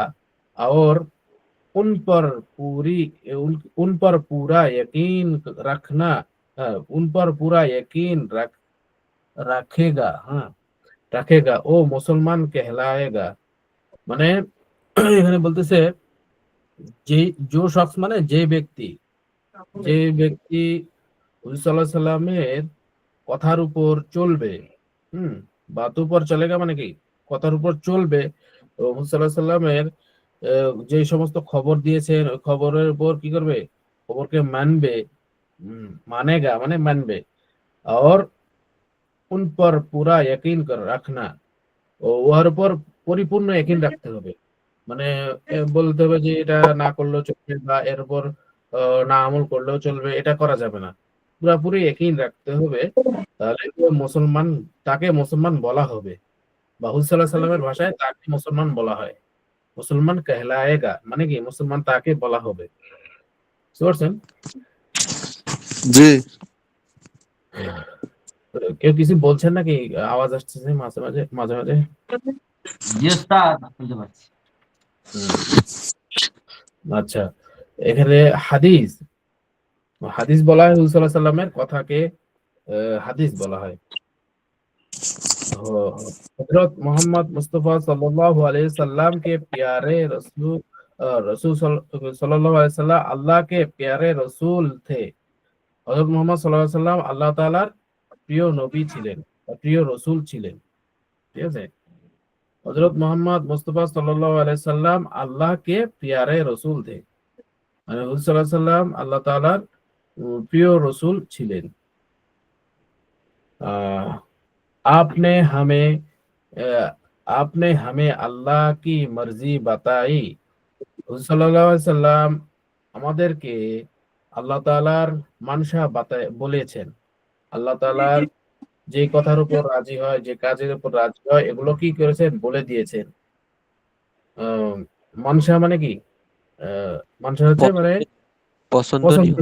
और उन पर उन पर पूरा यकीन रखना, उन पर पूरा यकीन रखेगा, हाँ, रखेगा, ও মুসলমান कहलाएगा। মানে এখানে বলতেছে যে শখস মানে যে ব্যক্তি হুজুর সাল্লাল্লাহু আলাইহি সাল্লামের কথার উপর চলবে, বাত উপর চলেগা মানে কি কথার উপর চলবে। হুজুর সাল্লাল্লাহু আলাইহি সাল্লামের যে সমস্ত খবর দিয়েছেন ওই খবরের উপর কি করবে, খবরকে মানবে, মানেগা মানে মানবে। और उन पर पूरा यकीन कर रखना, ওর উপর পরিপূর্ণ यकीन রাখতে হবে। মানে বলতে হবে যে এটা না করলেও চলবে বা এর উপর না আমল করলেও চলবে, এটা করা যাবে না। পুরাপুরি यकीन রাখতে হবে, তাহলে মুসলমান, তাকে মুসলমান বলা হবে। বা হুজুর সাল্লাল্লাহু আলাইহি সাল্লামের ভাষায় তাকে মুসলমান বলা হয়। মুসলমান कहलाएगा মানে কি মুসলমান তাকে বলা হবে। বুঝতে পারছেন? জি। কেউ কিছু বলছেন নাকি? আওয়াজ আসছে মাঝে মাঝে মাঝে মাঝে। জি ওস্তাদ, শুনতে পাচ্ছি। আচ্ছা, এখানে হাদিস হাদিস বলা হয়, হুজুর সাল্লাল্লাহু আলাইহি সাল্লামের কথাকে হাদিস বলা হয়। हजरत मोहम्मद मुस्तफा सल्लल्लाहु अलैहि वसल्लम के प्यारे रसूल रसूल सल्लल्लाहु अलैहि वसल्लम अल्लाह के प्यारे रसूल थे। हजरत मोहम्मद सल्लल्लाहु अलैहि वसल्लम আল্লাহ তাআলার প্রিয় নবী ছিলেন, প্রিয় রাসূল ছিলেন। ঠিক আছে, হযরত মোহাম্মদ মুস্তাফা সাল্লাল্লাহু আলাইহি সাল্লাম আল্লাহ के प्यारे रसूल थे, মানে হুজুর সাল্লাল্লাহু আলাইহি সাল্লাম আল্লাহ তাআলার প্রিয় রাসূল ছিলেন। आपने हमें आपने हमें अल्लाह की मर्जी बताई। হুজুর সাল্লাল্লাহু আলাইহি সাল্লাম আমাদেরকে আল্লাহ তাআলার মানসা বলেছেন। আল্লাহ তাআলার যে কথার উপর রাজি হয়, যে কাজের উপর রাজি হয়, এগুলো কি করেছেন বলে দিয়েছেন। মানসা মানে কি? মানসা হচ্ছে মানে পছন্দনীয়। পছন্দ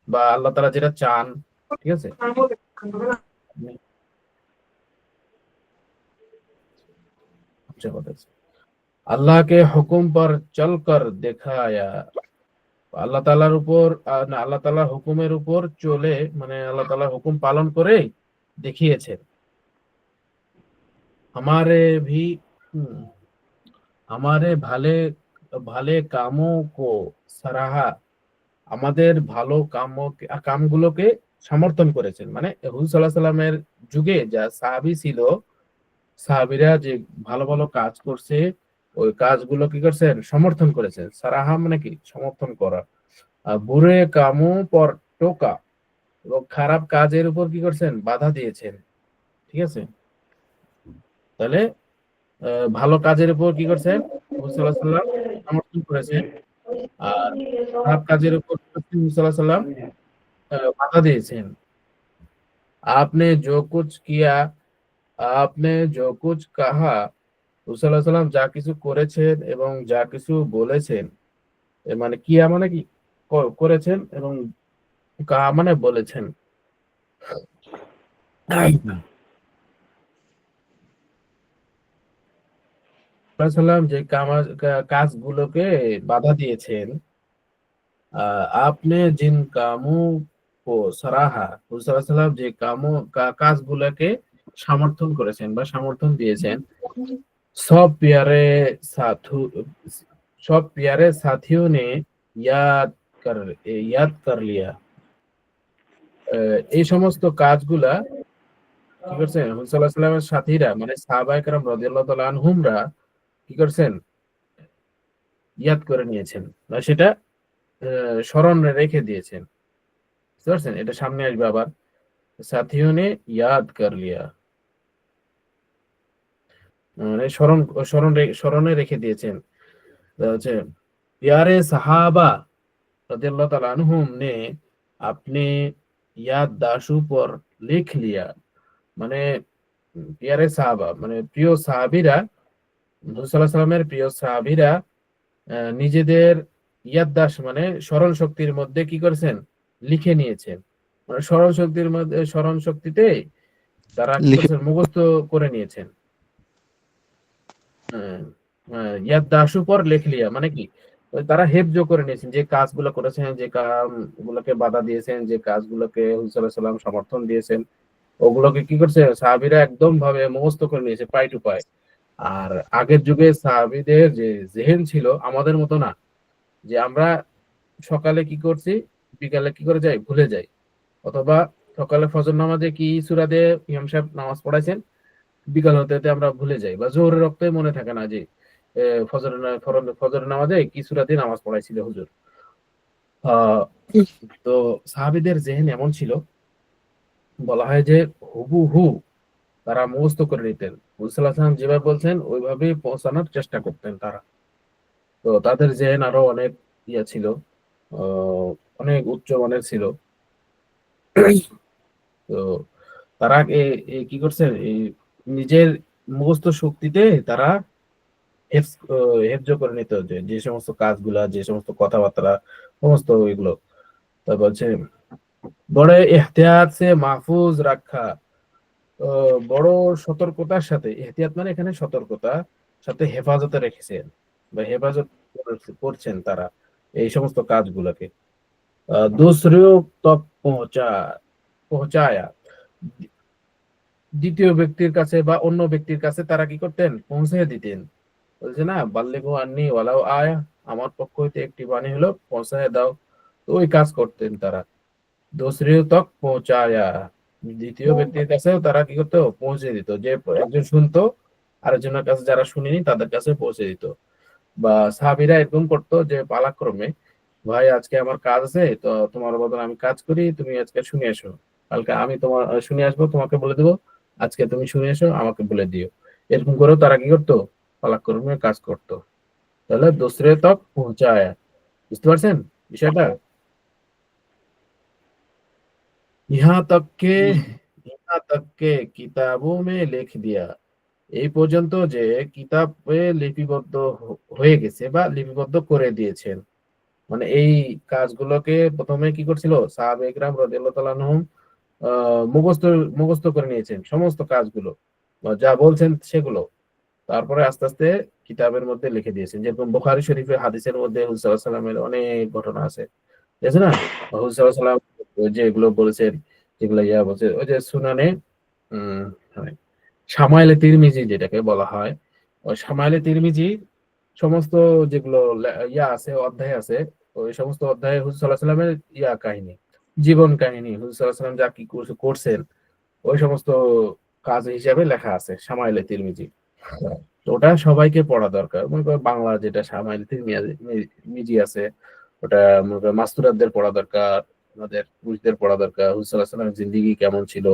বা আল্লাহ তাআলা যেটা চান। ঠিক আছে, अल्लाह के हुक्म पर चलकर दिखाया। আল্লাহ তাআলার উপর না, আল্লাহ তাআলার হুকুমের উপর চলে মানে আল্লাহ তাআলার হুকুম পালন করে দেখিয়েছেন। हमारे भी हमारे ভালে ভালে কামों को सराहा, আমাদের ভালো কামগুলোকে সমর্থন করেছেন। মানে হুজুর সাল্লাল্লাহু আলাইহি সাল্লামের যুগে যা সাহাবী ছিল, সাহাবীরা যে ভালো ভালো কাজ করছে ওই কাজগুলো কি করছেন, সমর্থন করেছেন। সারাহা মানে কি সমর্থন করা। বুরে কামো পর টোকা, এবং খারাপ কাজের উপর কি করছেন, বাধা দিয়েছেন। ঠিক আছে, তাহলে ভালো কাজের উপর কি করছেন, হুজুর সাল্লাল্লাহু আলাইহি সাল্লাম সমর্থন করেছেন, আর খারাপ কাজের উপর হুজুর সাল্লাল্লাহু আলাইহি সাল্লাম বাধা দিয়েছেন। आपने जो कुछ किया, आपने जो कुछ कहा, হুজুর সাল্লাল্লাহু আলাইহি সাল্লাম যা কিছু করেছেন এবং যা কিছু বলেছেন, মানে কিয়া মানে কি করেছেন এবং কাহা মানে বলেছেন। সাল্লাম যে কাজগুলোকে বাধা দিয়েছেন, আপনি জিন কামো কো সারাহা, হুজুর সাল্লাম যে কাজগুলোকে সমর্থন করেছেন বা সমর্থন দিয়েছেন। सब प्यारे साथू सब प्यारे साथियों ने याद कर लिया। এই সমস্ত কাজগুলা কি করছেন, হুজুর সাল্লাল্লাহু আলাইহি সাল্লামের সাথীরা মানে সাহাবায়ে কেরাম রাদিয়াল্লাহু তাআলা আনহুমরা কি করছেন, ইয়াদ করে নিয়েছেন বা সেটা স্মরণে রেখে দিয়েছেন। বুঝতে পারছেন? এটা সামনে আসবে আবার, সাথিयों ने याद कर लिया, মানে স্মরণে রেখে দিয়েছেন। হচ্ছে प्यारे सहाबा रदियल्लाहु ताला अन्हुम ने अपने याददाशों पर लिख लिया, মানে प्यारे साहबा মানে প্রিয় সাহাবীরা, রাসূল সাল্লাল্লাহু আলাইহি সাল্লামের প্রিয় সাহাবীরা নিজেদের ইয়াদদাশ মানে স্মরণ শক্তির মধ্যে কি করেছেন, লিখে নিয়েছেন। মানে স্মরণ শক্তির মধ্যে, স্মরণ শক্তিতে তারা কি করেছেন, মুখস্থ করে নিয়েছেন। ইয়াদদাশু পর লিখ লিয়া মানে কি, তারা হেফজ করে নিয়েছেন, যে কাজগুলো করেছেন, যে কাজগুলোকে বাধা দিয়েছেন, যে কাজগুলোকে হুজুর সাল্লাল্লাহু আলাইহি সাল্লাম সমর্থন দিয়েছেন, ওগুলোকে কি করছে সাহাবীরা একদম ভাবে মুখস্থ করে নিয়েছে পাই টু পাই। আর আগের যুগে সাহাবীদের যে জেহেন ছিল আমাদের মতো না, যে আমরা সকালে কি করছি বিকালে কি করে যাই ভুলে যাই। অথবা সকালে ফজর নামাজে কি সূরা দিয়ে ইমাম সাহেব নামাজ পড়াইছেন, বিকাল হতে হতে আমরা ভুলে যাই, বা জোহরের রক্তে মনে থাকে না যে ফজর নামাজে কি সূরা দিয়ে নামাজ পড়াইছিল হুজুর। তো সাহাবীদের জেহেন এমন ছিল, বলা হয় যে হুবহু তারা মুখস্থ করে নিতেন। রাসূল সাল্লাল্লাহু আলাইহি ওয়াসাল্লাম যেভাবে বলছেন ওইভাবেই পৌঁছানোর চেষ্টা করতেন তারা। তো তাদের জেহেন আরো অনেক ছিল, অনেক উচ্চ মানের ছিল। তো তারা কি করছেন, এই নিজের মুখস্থ শক্তিতে তারা হেফজ করে নিত, যে সমস্ত কাজগুলা, যে সমস্ত কথাবার্তা, সমস্ত এগুলো। তা বলছে বড় এহতিয়াত সে মাহফুজ রাখা, বড় সতর্কতার সাথে, এহতিয়াত মানে এখানে সতর্কতা, সাথে হেফাজতে রেখেছেন বা হেফাজত করছেন তারা এই সমস্ত কাজগুলোকে। दूसरों तक পৌঁছায়া, দ্বিতীয় ব্যক্তির কাছে বা অন্য ব্যক্তির কাছে তারা কি করতেন, পৌঁছে দিতেন। বলছে না, বাল্লিগু আন্নি ওয়ালাউ আয়া, আমার পক্ষ হইতে একটি বাণী হলো পৌঁছায় দাও। তো ওই কাজ করতেন তারা। दूसरों तक পৌঁছায়া, দ্বিতীয় ব্যক্তির কাছেও তারা কি করতো, পৌঁছে দিত। যে একজন শুনতো, আরেকজনের কাছে যারা শুনেনি তাদের কাছে পৌঁছে দিত। বা সাহাবীরা এরকম করতো যে পালাক্রমে, ভাই আজকে আমার কাজ আছে, তো তোমার বদলে আমি কাজ করি, তুমি আজকে শুনে এসো, কালকে আমি তোমার শুনে আসবো, তোমাকে বলে দেবো, আজকে তুমি শুনে এসো, আমাকে বলে দিও। এরকম করেও তারা কি করতো, পালাক্রমে কাজ করতো। তাহলে দোসরে তক পৌঁছায়, বুঝতে পারছেন বিষয়টা? ইহা তককে ইহা তককে কিতাবো মে লিখ দিয়া, এই পর্যন্ত যে কিতাবে লিপিবদ্ধ হয়ে গেছে বা লিপিবদ্ধ করে দিয়েছেন। মানে এই কাজগুলোকে প্রথমে কি করছিল, সাহাবে ইকরাম রাদিয়াল্লাহু তাআলা আনহুম মুখস্থ মুখস্থ করে নিয়েছেন সমস্ত কাজগুলো, বা যা বলছেন সেগুলো। তারপরে আস্তে আস্তে কিতাবের মধ্যে লিখে দিয়েছেন। যেরকম বুখারী শরীফের হাদিসের মধ্যে হুজুর সাল্লাল্লাহু আলাইহি ওয়াসাল্লামের অনেক ঘটনা আছে, ঠিক আছে না? হুজুর সাল্লাল্লাহু আলাইহি ওয়াসাল্লাম যেগুলো বলেছেন, যেগুলো বলছে, ওই যে সুনানে মানে শামাইলে তিরমিজি যেটাকে বলা হয়, ওই শামাইলে তিরমিজি সমস্ত যেগুলো আছে, অধ্যায় আছে, ওই সমস্ত অধ্যায়ে হুজুর সাল্লাল্লাহু আলাইহি ওয়াসাল্লামের কাহিনী, জীবন কাহিনী, হুজুর সাল্লাল্লাহু আলাইহি ওয়াসাল্লাম যা কি করছেন, ওই সমস্ত কাজ হিসাবে লেখা আছে শামাইলে তিরমিজি। তো ওটা সবাইকে পড়া দরকার। মনে করো বাংলা যেটা শামাইলে তিরমিজি আছে, ওটা মনে করো মাস্তুরাতদের পড়া দরকার, আমাদের পুরুষদের পড়া দরকার। হুজুর সাল্লাল্লাহু আলাইহি ওয়াসাল্লামের জিন্দেগি কেমন ছিল,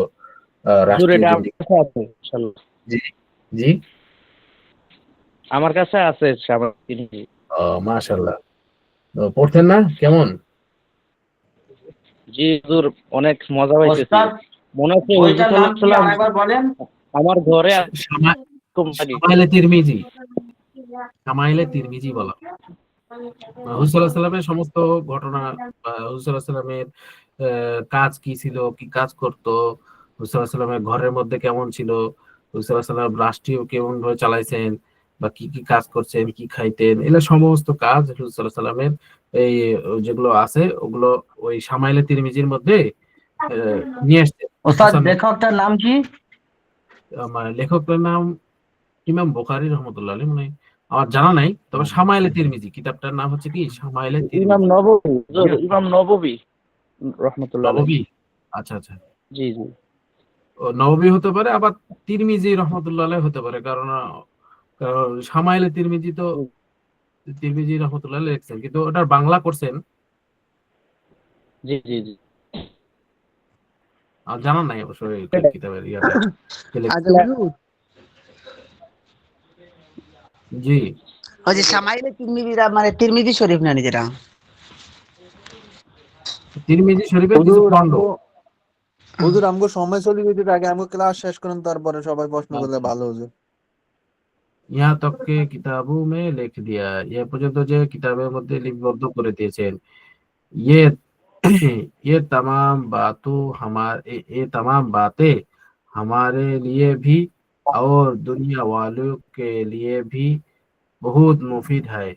হুজুর, রাষ্ট্রীয় এটা আমার জিন্দেগি। কাছে আছে ইনশাআল্লাহ। জি জি, আমার কাছে আছে সামনে। মাশাআল্লাহ। পড়তেন না কেমন? জি হুজুর, অনেক মজা পাইতেছি। ওস্তাদ মনে হচ্ছে হুজুর বইটার নাম সাল্লাল্লাহু কি আলাইহি আরেকবার বলেন? আমার ঘরে শামাইলে তিরমিজি, শামাইলে তিরমিজি বলা হয়। হুজুর সাল্লাল্লাহু আলাইহি ওয়াসাল্লামের সমস্ত ঘটনা, বা হুজুর সাল্লাল্লাহু আলাইহি ওয়াসাল্লামের কাজ কি ছিল, কি কাজ করতো, হুজুর সাল্লাল্লাহু আলাইহি ওয়াসাল্লামের ঘরের মধ্যে কেমন ছিল, হুজুর সাল্লাল্লাহু আলাইহি ওয়াসাল্লাম রাষ্ট্রীয় কেমন ভাবে চালাইছেন, বা কি কি কাজ করছেন, কি খাইতেন, এগুলো সমস্ত কাজ হুজুর সাল্লাল্লাহু আলাইহি ওয়াসাল্লামের এই যেগুলো আছে ওগুলো ওই শামাইলে তিরমিজির মধ্যে নিয়ে আসছেন। ওস্তাদ লেখকটার নাম কি? আমার লেখকের নাম ইমাম বুখারী রহমতুল্লাহ আলাইহি, মানে আমার জানা নাই, তবে শামাইলে তিরমিজি কিতাবটার নাম হচ্ছে কি, শামাইলে ইমাম তিরমিজি। নববী, হুজুর ইমাম নববী রাহমাতুল্লাহ আলাইহি। নববী, আচ্ছা আচ্ছা, জি জি, ও নববী হতে পারে, আবার তিরমিজি রহমতুল্লাহ আলাইহি হতে পারে, কারণ শামাইলে তিরমিজি তো তিরমিজি রহমতুল্লাহ আলাইহি লিখছেন, কিন্তু ওটার বাংলা করছেন জি জি জি। আর জানা নাই অবশ্যই কিতাবের ইয়াটা কে লিখছে। আচ্ছা হুজুর, জি, ওই যে সামাইলে তিরমিজিরা মানে তিরমিজি শরীফ না নিজেরা? তিরমিজি শরীফের কিছু হুজুর খণ্ড। হুজুর আমগো সময় চলে যেতে, আগে আমগো ক্লাস শেষ করেন, তারপরে সবাই প্রশ্ন করলে ভালো হুজুর। ইহা তককে কিতাবু মে লিখ দিয়া, এ পর্যন্ত যে কিতাবের মধ্যে লিপিবদ্ধ করে দিয়েছেন। ये ये तमाम बातों ये तमाम बातें हमारे लिए भी और दुनिया वालों के लिए भी बहुत मुफीद है।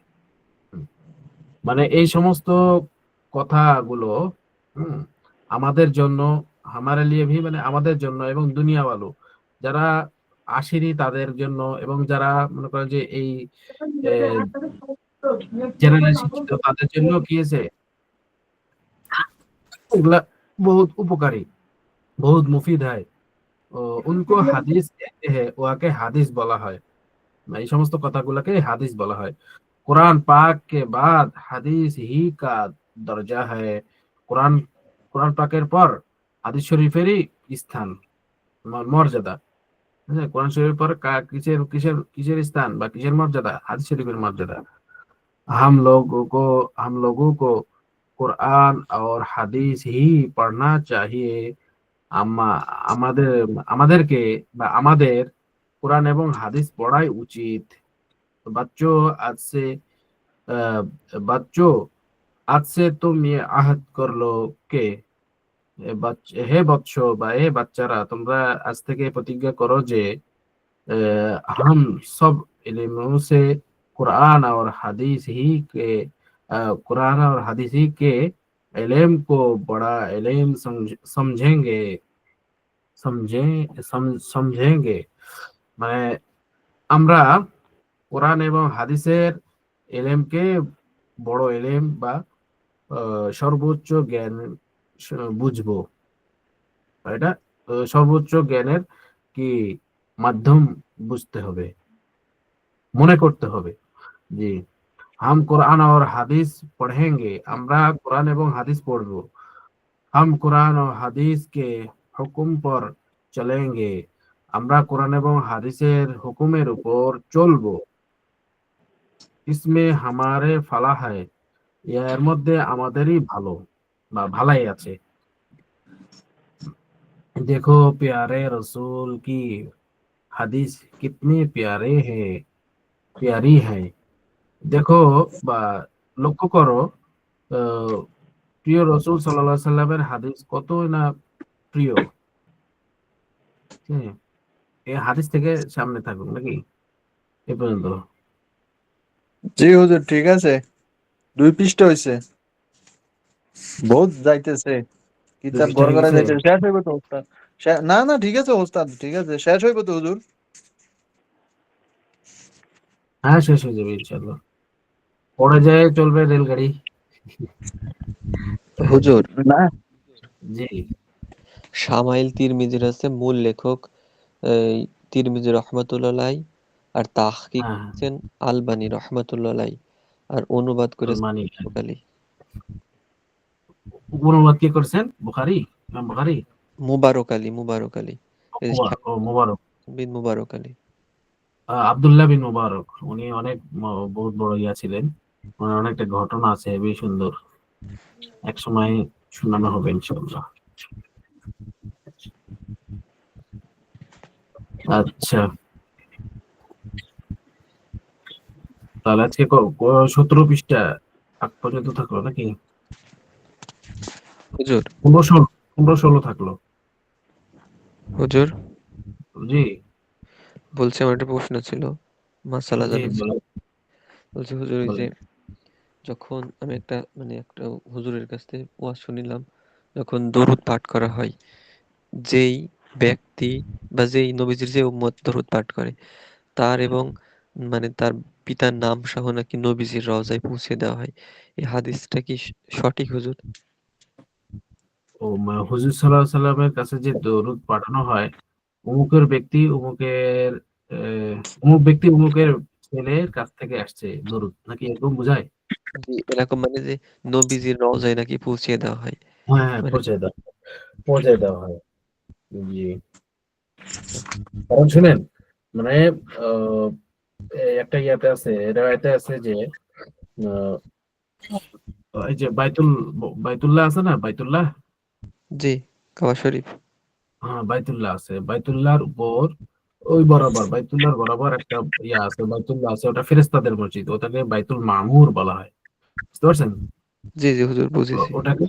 মানে এই সমস্ত কথাগুলো আমাদের জন্য, হামারে লিয়ে ভি মানে আমাদের জন্য, এবং দুনিয়া ওয়ালো যারা আসেনি তাদের জন্য, এবং যারা মনে করেন যে এই জেনারেল শিক্ষিত তাদের জন্য কি আছে, এগুলা बहुत उपकारी, बहुत मुफीद है, उनको হাদিস कहते हैं, ওয়াকে হাদিস বলা হয়। এই সমস্ত কথাগুলোকে হাদিস বলা হয়। কোরআন পাক के बाद হাদিস ही का दर्जा है। কোরআন কোরআন পাকের পর হাদিস শরীফেরই স্থান, মর্যাদা। হ্যাঁ, কোরআন শরীফের পর কিসের কিসের কিসের স্থান বা কিসের মর্যাদা? হাদিস শরীফের মর্যাদা। हम लोगों को कुरान और হাদিস ही पढ़ना चाहिए। আমাদের আমাদেরকে বা আমাদের কোরআন এবং হাদিস পড়াই উচিত। बच्चों आज से बच्चों आज से तुम ये आहद कर लो के হে বৎস বা হে বাচ্চারা, তোমরা আজ থেকে প্রতিজ্ঞা করো যে हम सब इल्मों से कुरान और हदीस ही के कुरान और हदीस ही के इल्म को बड़ा इल्म समझेंगे समझेंगे। মানে আমরা কোরআন এবং হাদিসের এলেমকে বড় এলেম বা সর্বোচ্চ জ্ঞান বুঝবো। এটা সর্বোচ্চ জ্ঞানের কি মাধ্যম বুঝতে হবে, মনে করতে হবে। জি, हम कुरान और हदीस पढ़ेंगे, আমরা কোরআন এবং হাদিস পড়বো। हम कुरान और हदीस के हुक्म पर चलेंगे, আমরা কোরআন এবং হাদিসের হুকুমের উপর চলবো। इसमें हमारे फला है, এর মধ্যে আমাদেরই ভালো বা ভালাই আছে। देखो प्यारे रसूल की हदीस कितनी प्यारी है। দেখো বা লক্ষ্য করো প্রিয় রসুল সাল্লাল্লাহু আলাইহি সাল্লামের হাদিস কত না প্রিয়। হ্যাঁ, এই হাদিস থেকে সামনে থাকুন নাকি এ পর্যন্ত? জি হুজুর, ঠিক আছে, 2 পৃষ্ঠা হইছে, বহুত যাইতেছে, কিতাব পৃষ্ঠা হয়ে গড়গড়ায় গেছে? যাইতেছে, শেষ হইব তো ওস্তাদ। না না, ঠিক আছে ওস্তাদ, ঠিক আছে, শেষ হইব তো হুজুর। হ্যাঁ, শেষ হয়ে যাবে ইনশাআল্লাহ। পড়ে যায় চলবে রেলগাড়ি। হুজুর, না, জি, শামাইল তিরমিজির আছে মূল লেখক তিরমিজি রহমাতুল্লাহ আলাইহি, আর তাহকিক হ্যাঁ, করেছেন আলবানী রহমাতুল্লাহ আলাইহি, আর অনুবাদ করেছেন মানি বুখারী। অনুবাদ কি করছেন? বুখারী, ইমাম বুখারী। মুবারক আলী, এই যে ও মুবারক, বিন মুবারক আলী। আব্দুল্লাহ বিন মুবারক, উনি অনেক বহুত বড় ইয়া ছিলেন। ওনার অনেকটা ঘটনা আছে, বেশ সুন্দর, এক সময় শোনানো হবে ইনশাআল্লাহ। আচ্ছা, তাহলে আজকে 17 পৃষ্ঠা আগ পর্যন্ত থাকলো নাকি? হুজুর 15-16 থাকলো। হুজুর জি বলছি, আমার একটা প্রশ্ন ছিল, মাসালা জি, জানা ছিল। বলেন বলছি হুজুর, এই যে বলেন। যখন আমি একটা হুজুরের কাছ থেকে ওয়াজ শুনিলাম, যখন দরুদ পাঠ করা হয়, যেই ব্যক্তি বা যেই নবীজির যে উম্মত দরুদ পাঠ করে, তার এবং তার পিতার নাম সহ নাকি নবীজির রওজায় পৌঁছে দেওয়া হয়। এই হাদিসটা কি সঠিক হুজুর? হুজুর সাল্লাল্লাহু আলাইহি সাল্লামের কাছে যে দরুদ পাঠানো হয়, অমুকের ব্যক্তি অমুকের অমুক ব্যক্তি অমুকের ছেলের কাছ থেকে আসছে দরুদ, নাকি এরকম বোঝায়? জি, এরকম যে নবীজির রওজায় নাকি পৌঁছে দেওয়া হয়। হ্যাঁ, মানে পৌঁছে দেওয়া হয়। জি, কারণ শুনেন, মানে আহ, একটা ইয়াতে আছে, রেওয়ায়েতে আছে যে আহ, এই যে বাইতুল্লাহ আছে না, বাইতুল্লাহ। জি, কাবা শরীফ। হ্যাঁ, বাইতুল্লাহ আছে, বাইতুল্লাহর উপর ওই বরাবর বাইতুল্লাহর বরাবর একটা ইয়া আছে, বাইতুল্লাহ আছে, ওটা ফেরেশতাদের মসজিদ, ওটাকে বাইতুল মামুর বলা হয়। বুঝতে পারছেন? জি জি হুজুর, বুঝেছি। ওটাকে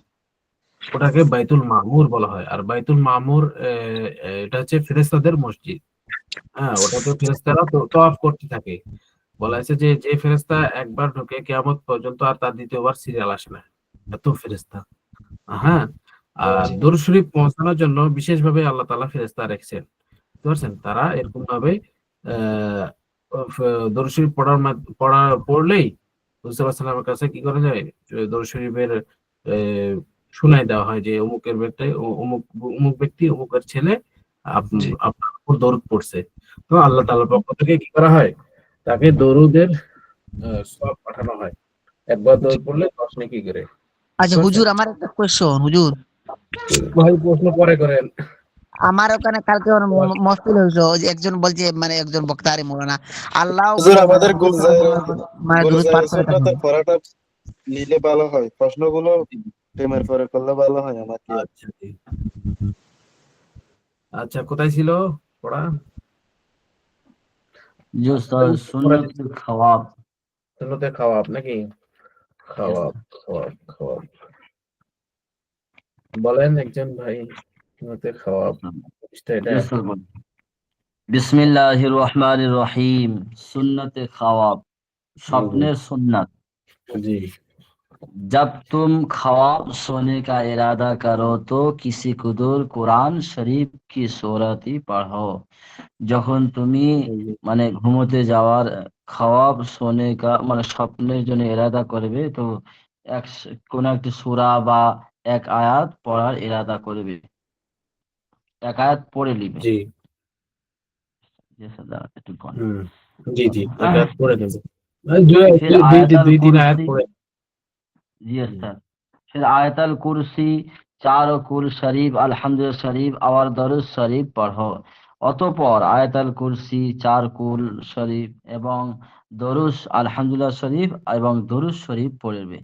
ওটাকে বাইতুল মামুর বলা হয়। আর বাইতুল মামুর এটা হচ্ছে ফেরেশতাদের মসজিদ। হ্যাঁ, ওটাতে ফেরেশতারা তো তওয়াফ করতে থাকে। বলা হয়েছে যে যে ফেরেশতা একবার ঢুকে কিয়ামত পর্যন্ত আর তার দ্বিতীয়বার সিরিয়াল আসে না, এত ফেরেশতা। হ্যাঁ, আর দরুদ শরীফ পৌঁছানোর জন্য বিশেষভাবে আল্লাহ তাআলা ফেরেশতা রেখেছেন। বুঝতে পারছেন? তারা এরকম ভাবে আহ দরুদ শরীফ পড়লেই রাসূলুল্লাহ সাল্লাল্লাহু আলাইহি ওয়াসাল্লামের কাছে কি করা যায়? দরুদ শরীফের শুনাই দেওয়া হয় যে অমুকের ব্যক্তি অমুক অমুক ব্যক্তি অমুকের ছেলে জি আপনার উপর দরুদ পড়ছে। তো আল্লাহ তাআলার পক্ষ থেকে কি করা হয়, তাকে দরুদের সওয়াব পাঠানো হয়। একবার দরুদ পড়লে 10 নেকি করে। আচ্ছা হুজুর, আমার একটা কোয়েশ্চন হুজুর। ভাই প্রশ্ন পরে করেন। আমার ওখানে কালকে মস্তিল হয়েছে, ওই যে একজন বলছে, মানে একজন বক্তা আরে মৌলানা, আল্লাহ হুজুর আমাদের মানে দরুদ পাঠ করে থাকেন। সুন্নতের পড়াটা নিলে ভালো হয়, প্রশ্নগুলো টেমের পরে করলে ভালো হয় আমার কি। আচ্ছা জি। আচ্ছা, কোথায় ছিল পড়া? জি উস্তাদ, সুন্নতে খাওয়াব। সুন্নতে খাওয়াব নাকি? Yes, খাওয়াব sir. খাওয়াব খাওয়াব বলেন একজন ভাই, সুন্নতে খাওয়াব এটা। Yes, sir, বলুন। বিসমিল্লাহির রহমানির রহিম। সুন্নতে খাওয়াব, স্বপ্নের সুন্নাত। জি जब तुम ख्वाब सोने का इरादा करो तो किसी कुदूर कुरान শরীফ की सूरत ही पढ़ो। যখন তুমি জি মানে ঘুমোতে যাওয়ার খাওয়াব সোনে কা মানে স্বপ্নের জন্য ইরাদা করবে, তো কোন একটি সূরা বা এক আয়াত পড়ার ইরাদা করবে, এক আয়াত পড়ে নিবে। জি জি স্যার, দাঁড়ান একটু পড়েন। হুম জি জি এক আয়াত পড়ে দেব। फिर आयतल দুই তিন আয়াত कुर्सी। পড়ে। जी सर। फिर आयतल कुर्सी, चार कुल शरीफ, अल्हम्दुलिल्लाह शरीफ और दरुद शरीफ पढ़ो। অতঃপর আয়াতুল কুরসি, চার কুল শরীফ এবং দরুদ আলহামদুলিল্লাহ শরীফ এবং দরুদ শরীফ পড়বে।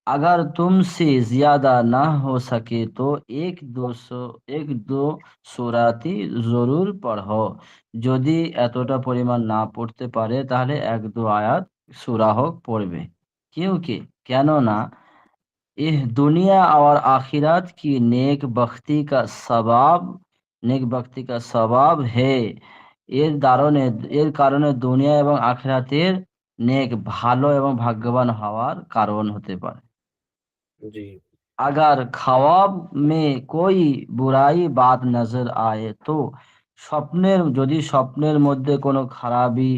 अगर तुमसे ज्यादा ना हो सके तो एक दो सूराती জরুর পড়ো। যদি এতটা পরিমাণ না পড়তে পারে তাহলে এক দু আয়াত সূরা হোক পড়বে। क्योंकि কেননা यह दुनिया और आखिरत की नेक बख्ती का सवाब है। এর কারণে দুনিয়া এবং আখিরাতের নেক ভালো এবং ভাগ্যবান হওয়ার কারণ হতে পারে। জি अगर ख्वाब में कोई बुराई बात नजर आए तो যদি স্বপ্নের মধ্যে কোনো খারাপি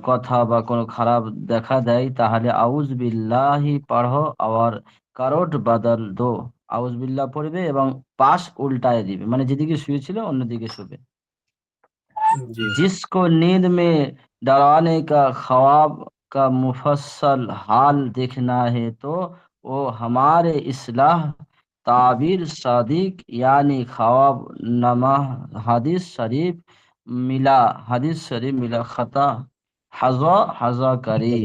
কথা বা কোনো খারাপ দেখা দেয় তাহলে আউজ বিল্লাহি পড়ো আর কারোট বদল দো। আউজ বিল্লাহ পড়বে এবং পাশ উল্টায় দিবে, মানে যেদিকে শুয়েছিল অন্যদিকে শুবে। জি जिसको नींद में डराने का ख्वाब का मुफस्सल हाल देखना है तो वो हमारे इस्लाह ताबीर सादिक यानी ख्वाब नमा हदीस शरीफ मिला खता हजा हजा करी।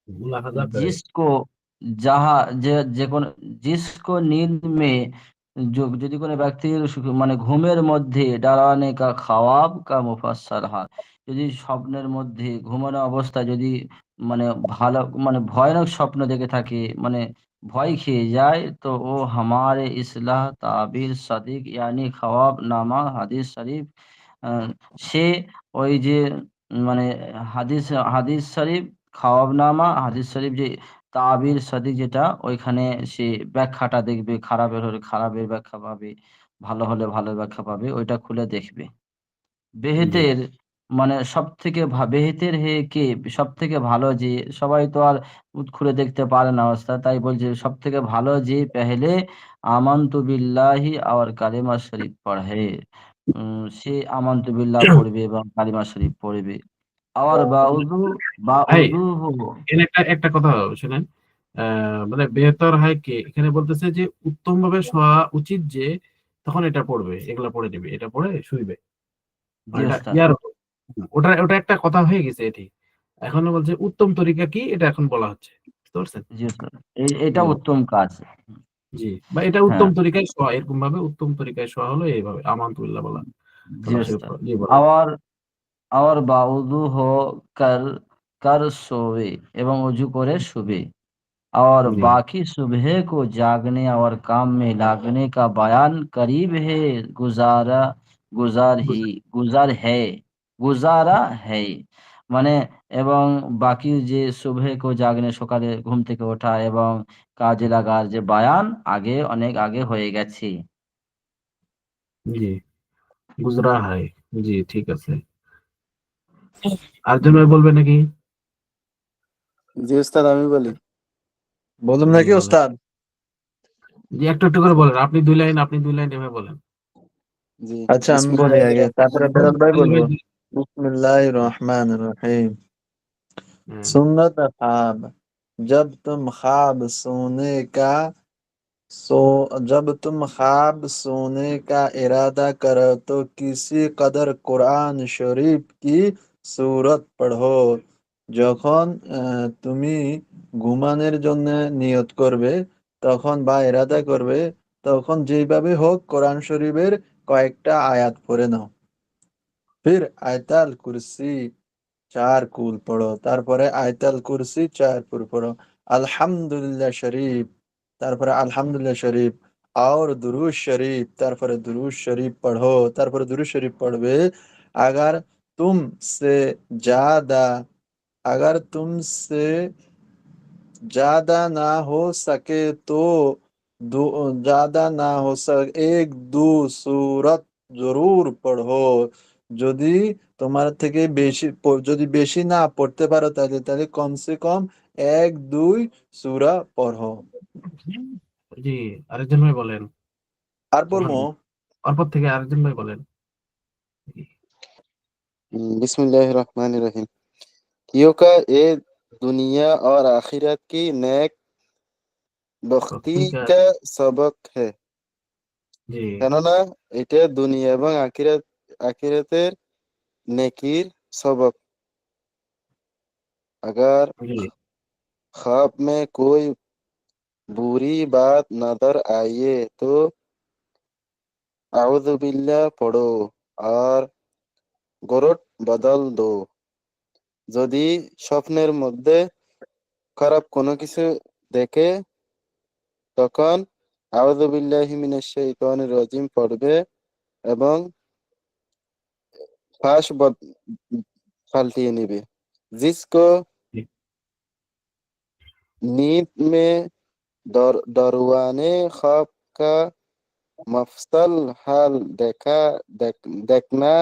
মুলাহাজা করে। जिसको যাহা যে যে কোন जिसको नींद में যদি কোনো ব্যক্তির মানে ঘুমের মধ্যে ডারানে কা খাওয়াব কা মুফাসসাল হাল, যদি স্বপ্নের মধ্যে ঘুমানো অবস্থায় যদি মানে ভালো মানে ভয়ানক স্বপ্ন দেখে থাকে, মানে ভয় খেয়ে যায়, তো ও হামারে ইসলাহ তাবির সাদিক ইয়ানি খাওয়াব নামা হাদিস শরীফ আহ, সে ওই যে মানে হাদিস হাদিস শরীফ খাওয়াবনামা হাদিস শরীফ যে তাবির সাদিক যেটা, ওইখানে সে ব্যাখ্যাটা দেখবে, খারাপের হলে খারাপের ব্যাখ্যা পাবে, ভালো হলে ভালো ব্যাখ্যা পাবে, ওইটা খুলে দেখবে। জি বেহেতের মানে সব থেকে বেহেতের হে কে, সব থেকে ভালো যে, সবাই তো আর খুলে দেখতে পারে না অবস্থা, তাই বলছে সব থেকে ভালো যে পেহলে আমানতু বিল্লাহি আর কালিমা শরীফ পড়ে, সে আমানতু বিল্লাহ পড়বে এবং কালিমা শরীফ পড়বে। আর বা ভাই উজু হো। এখানে একটা কথা শুনেন। মানে বেহতর হয় কি এখানে বলতেছে যে উত্তম ভাবে শোয়া উচিত, যে তখন এটা পড়বে, এগুলা পড়ে দিবে, এটা পড়ে শুইবে। জি এটা ওস্তাদ। ইয়ার ওটা ওটা একটা কথা হয়ে গেছে এটি। এখন বলছে উত্তম তরিকা কি, এটা এখন বলা হচ্ছে, বুঝতে পারছেন? জি ওস্তাদ, এটা জি উত্তম কাজ। জি বা এটা উত্তম হ্যাঁ। তরিকায় শোয়া, এরকম ভাবে উত্তম তরিকায় শোয়া হলো এইভাবে আমানতুল্লাহ বলা। জি কালামা শরীফ ওস্তাদ। পড়া। জি বলেন। আবার আবার বাউদু হো কর কর সোবে এবং অজু করে শুবে। और জি बाकी सुबह को जागने और काम में लागने का बयान करीब है। गुजारा गुजार ही गुजार है गुजारा है, মানে এবং বাকি যে সুবহে কো জাগনে সকালে ঘুম থেকে ওঠা এবং কাজে লাগার যে বায়ান আগে অনেক আগে হয়ে গেছে। জি গুজরা হয়। জি ঠিক আছে। আরেকজন ভাই বলবে নাকি? জি উস্তাদ আমি বলি। বললাম জি নাকি বলেন। ওস্তাদ? যে একটু একটু করে বলেন, আপনি 2 লাইন এভাবে বলেন। জি আচ্ছা আমি বলি বিসমিল্লাহির আগে, তারপরে রহমানির বেলাল ভাই বলবো। হুম। बिस्मिल्लाहिर रहमानिर रहीम। सुन्नत ख्वाब, जब तुम ख्वाब सोने का जब तुम ख्वाब सोने का इरादा करो तो किसी कदर कुरान शरीफ की सूरत पढ़ो। যখন তুমি ঘুমানোর জন্য নিয়ত করবে তখন বা ইরাদা করবে তখন যেভাবে হোক কোরআন শরীফের কয়েকটা আয়াত পড়ে নাও। फिर आयताल कुर्सी 4 কুল পড়ো, তারপরে আয়তাল কুরসি 4 কুল পড়ো। আলহামদুলিল্লাহ শরীফ, তারপরে আলহামদুলিল্লাহ শরীফ और दुरूद शरीफ, তারপরে दुरूद शरीफ पढ़ो, তারপরে दुरूद शरीफ पढ़বে। अगर तुमसे ज्यादा अगर तुमसे ज्यादा ना हो सके तो ज्यादा ना हो सके एक दो सूरत जरूर पढ़ो। যদি তোমার থেকে বেশি যদি বেশি না পড়তে পারো তাহলে কমসে কম 1-2 সূরা পড়ো। জি, আরেকজন ভাই বলেন। আর পড়বো। অল্প থেকে আরেকজন ভাই বলেন। बिस्मिल्लाहिर रहमानिर रहीम। कियों का ये दुनिया और आखिरत की नेक बख्ती का सबक है। জি কেননা এটা দুনিয়া এবং আখিরাতের नेकीर सबक। अगर জি ख्वाब में कोई बुरी बात नजर आए तो आउज़ु बिल्लाह पढ़ो और গরট বদল দো। যদি স্বপ্নের মধ্যে খারাপ কোনো কিছু দেখে তখন আউযু বিল্লাহি মিনাশ শাইতানির রাজিম পড়বে এবং ফাঁস পাল্টিয়ে নেবে। जिसको জি नींद में डरवाने ख्वाब का मफसल हाल देखना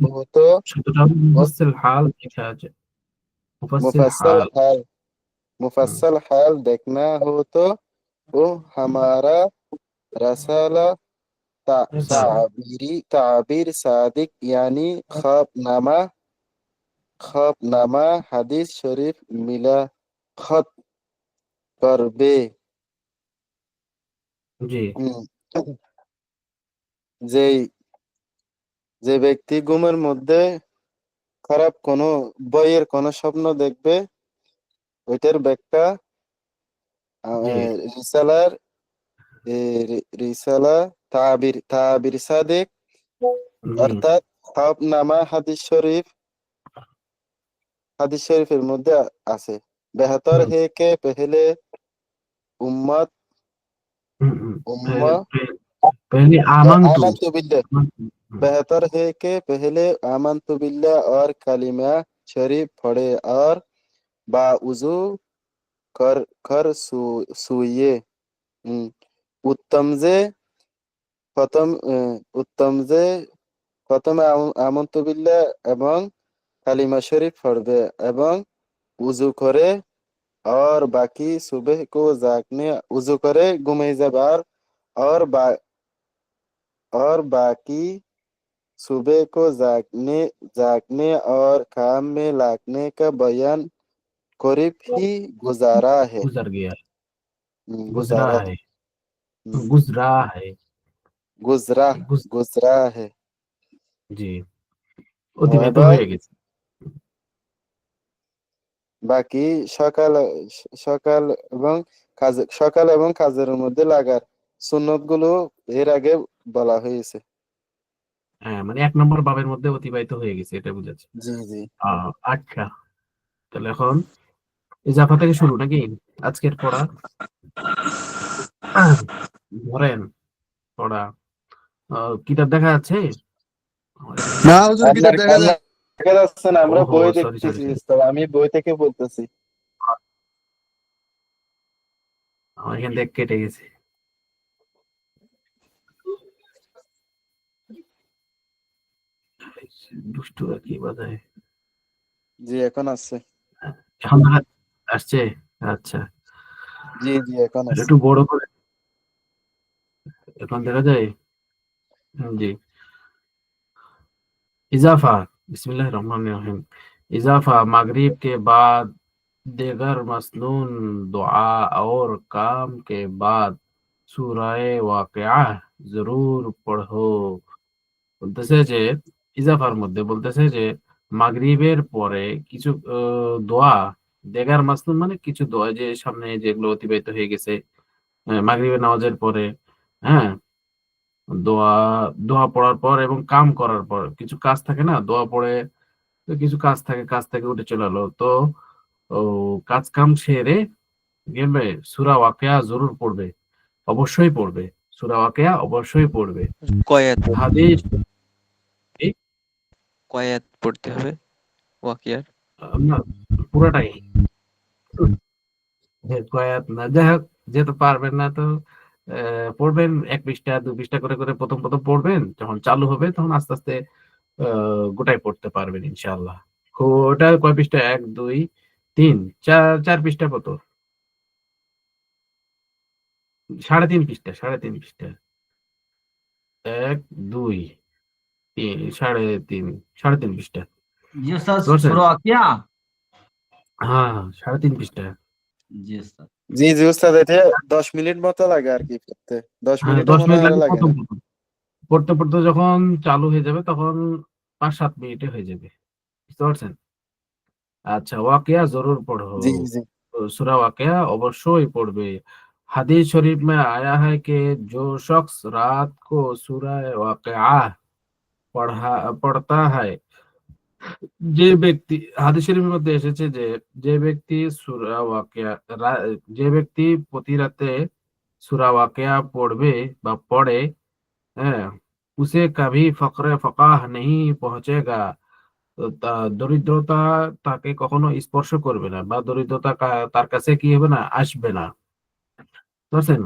মুফাসসিল, हो तो শব্দটা उस মুফাসসিল হাল লেখা আছে। মুফাসসিল मुफस्सल হাল। हाल হুম, मुफस्सल हाल देखना हो तो वो हमारा रसाला তা- ताबीर सादिक यानी ख्वाबनामा হাদিস শরীফ মিলা খত করবে। জি হুম, যেই যে ব্যক্তি ঘুমের মধ্যে খারাপ কোনো বইয়ের কোনো স্বপ্ন দেখবে ওইটার ব্যাখ্যা জি রিসালার রিসালা তাবির সাদিক জি অর্থাৎ খবনামা হাদিস শরীফের মধ্যে আছে। বেহতর হুম, হে কে পেহলে উম্মত হুম, হুম। उम्मा पहले आमंतु आमंतु बिल्लाह হুম, बेहतर है कि पहले आमंतु बिल्लाह और कलिमा शरीफ पढ़े और बाउजू कर कर सुइए। उत्तम जे उत्तम जे প্রথমে আমন্তু বিল্লাহ এবং কালিমা শরীফ পড়বে এবং উজু করে और बाकी सुबह को जागने उजू करे घूमे जबार और और बाकी सुबह को जागने और काम में लागने का बयान करीब ही गुजारा है। गुजर गया है, गुजरा गुजारा है। है, हम्म, गुजरा है, गुजरा गुज गुजरा है। জি অতিবাহিত এবার হয়ে গেছে। বাকি সকাল সকাল এবং সকাল এবং কাজের মধ্যে লাগার সুন্নত গুলো এর আগে বলা হয়েছে। হ্যাঁ, মানে 1 নম্বর বাবের মধ্যে অতিবাহিত হয়ে গেছে, এটা বুঝাচ্ছে। জি জি আচ্ছা, তাহলে এখন ইজাফা থেকে শুরু নাকি আজকের পড়া? ধরেন পড়া, কিতাব দেখা যাচ্ছে আমার এখানে? না হুজুর কিতাব আপনার দেখা যায়। দেখা যাচ্ছে না, আমরা ওহো, বই সরি সরি দেখতেছি। সরি, তো আমি বই থেকে বলতেছি। আমার এখান থেকে কেটে গেছে। দুষ্টুরা কি বাজায়। জি এখন আসছে। এখন আসছে? আচ্ছা, জি জি এখন আসছে। একটু বড় করে এখন দেখা যায়? জি। इजाफा बिस्मिल्लाहिर्रहमानिर्रहीम इजाफा मगरिब के बाद देगर मसनून दुआ और काम के बाद सूराए वाक़िआ जरूर पढ़ो। বলতেছে যে ইজাফার মধ্যে বলতেছে যে মাগরিবের পরে কিছু দোয়া, দেগার মাসনুন মানে কিছু দোয়া যে সামনে যেগুলো অতিবাহিত হয়ে গেছে মাগরিবের নামাজের পরে, হ্যাঁ, দোয়া দোয়া পড়ার পর এবং কাম করার পর কিছু কাজ থাকে না, দোয়া পড়ে তো কিছু কাজ থাকে, কাজ থেকে উঠে চলে এলো তো ও কাজ কাম সেরে গেলে সূরা ওয়াকিয়া জরুর পড়বে, অবশ্যই পড়বে, সূরা ওয়াকিয়া অবশ্যই পড়বে। কয়াত হাদিস এই, কয়াত পড়তে হবে ওয়াকিয়ার। না পুরোটাই কয়াত না, যাই হোক, যেহেতু পারবেন না তো পড়বেন 1 পৃষ্ঠা 2 পৃষ্ঠা করে করে প্রথম প্রথম পড়বেন, যখন চালু হবে তখন আস্তে আস্তে গোটাই পড়তে পারবেন ইনশাআল্লাহ। ওটা কয় পৃষ্ঠা? 1 2 3 4 পৃষ্ঠা, কত 3.5 পৃষ্ঠা, 3.5 পৃষ্ঠা, 1 2 3 3.5 পৃষ্ঠা। জি স্যার, বুঝতে পারছেন? সূরা ওয়াকিয়া। হ্যাঁ 3.5 পৃষ্ঠা। জি স্যার। জি জি উস্তাদ, এটা 10 মিনিট মতো লাগে আর কি পড়তে, 10 হ্যাঁ মিনিটও 10 মনে মিনিট হয় লাগে লাগে প্রথম না। প্রথম, পড়তে পড়তে যখন চালু হয়ে যাবে তখন 5-7 মিনিটে হয়ে যাবে। বুঝতে পারছেন? अच्छा वाकया जरूर पढ़ो, জি জি तो सूरा वाकया अवश्य पढ़बे। हदीस शरीफ में आया है कि जो शख्स रात को सूरा वाकया पढ़ता है, যে ব্যক্তি, হাদিস শরীফের মধ্যে এসেছে যে যে ব্যক্তি সূরা ওয়াকিয়া যে ব্যক্তি প্রতি রাতে সূরা ওয়াকিয়া পড়বে বা পড়ে, হ্যাঁ, উসে কভি ফকরে ফকাহ नहीं पहुंचेगा, তো দরিদ্রতা তাকে কখনো স্পর্শ করবে না বা দরিদ্রতা তার কাছে কি হবে না, আসবে না। বুঝছেন?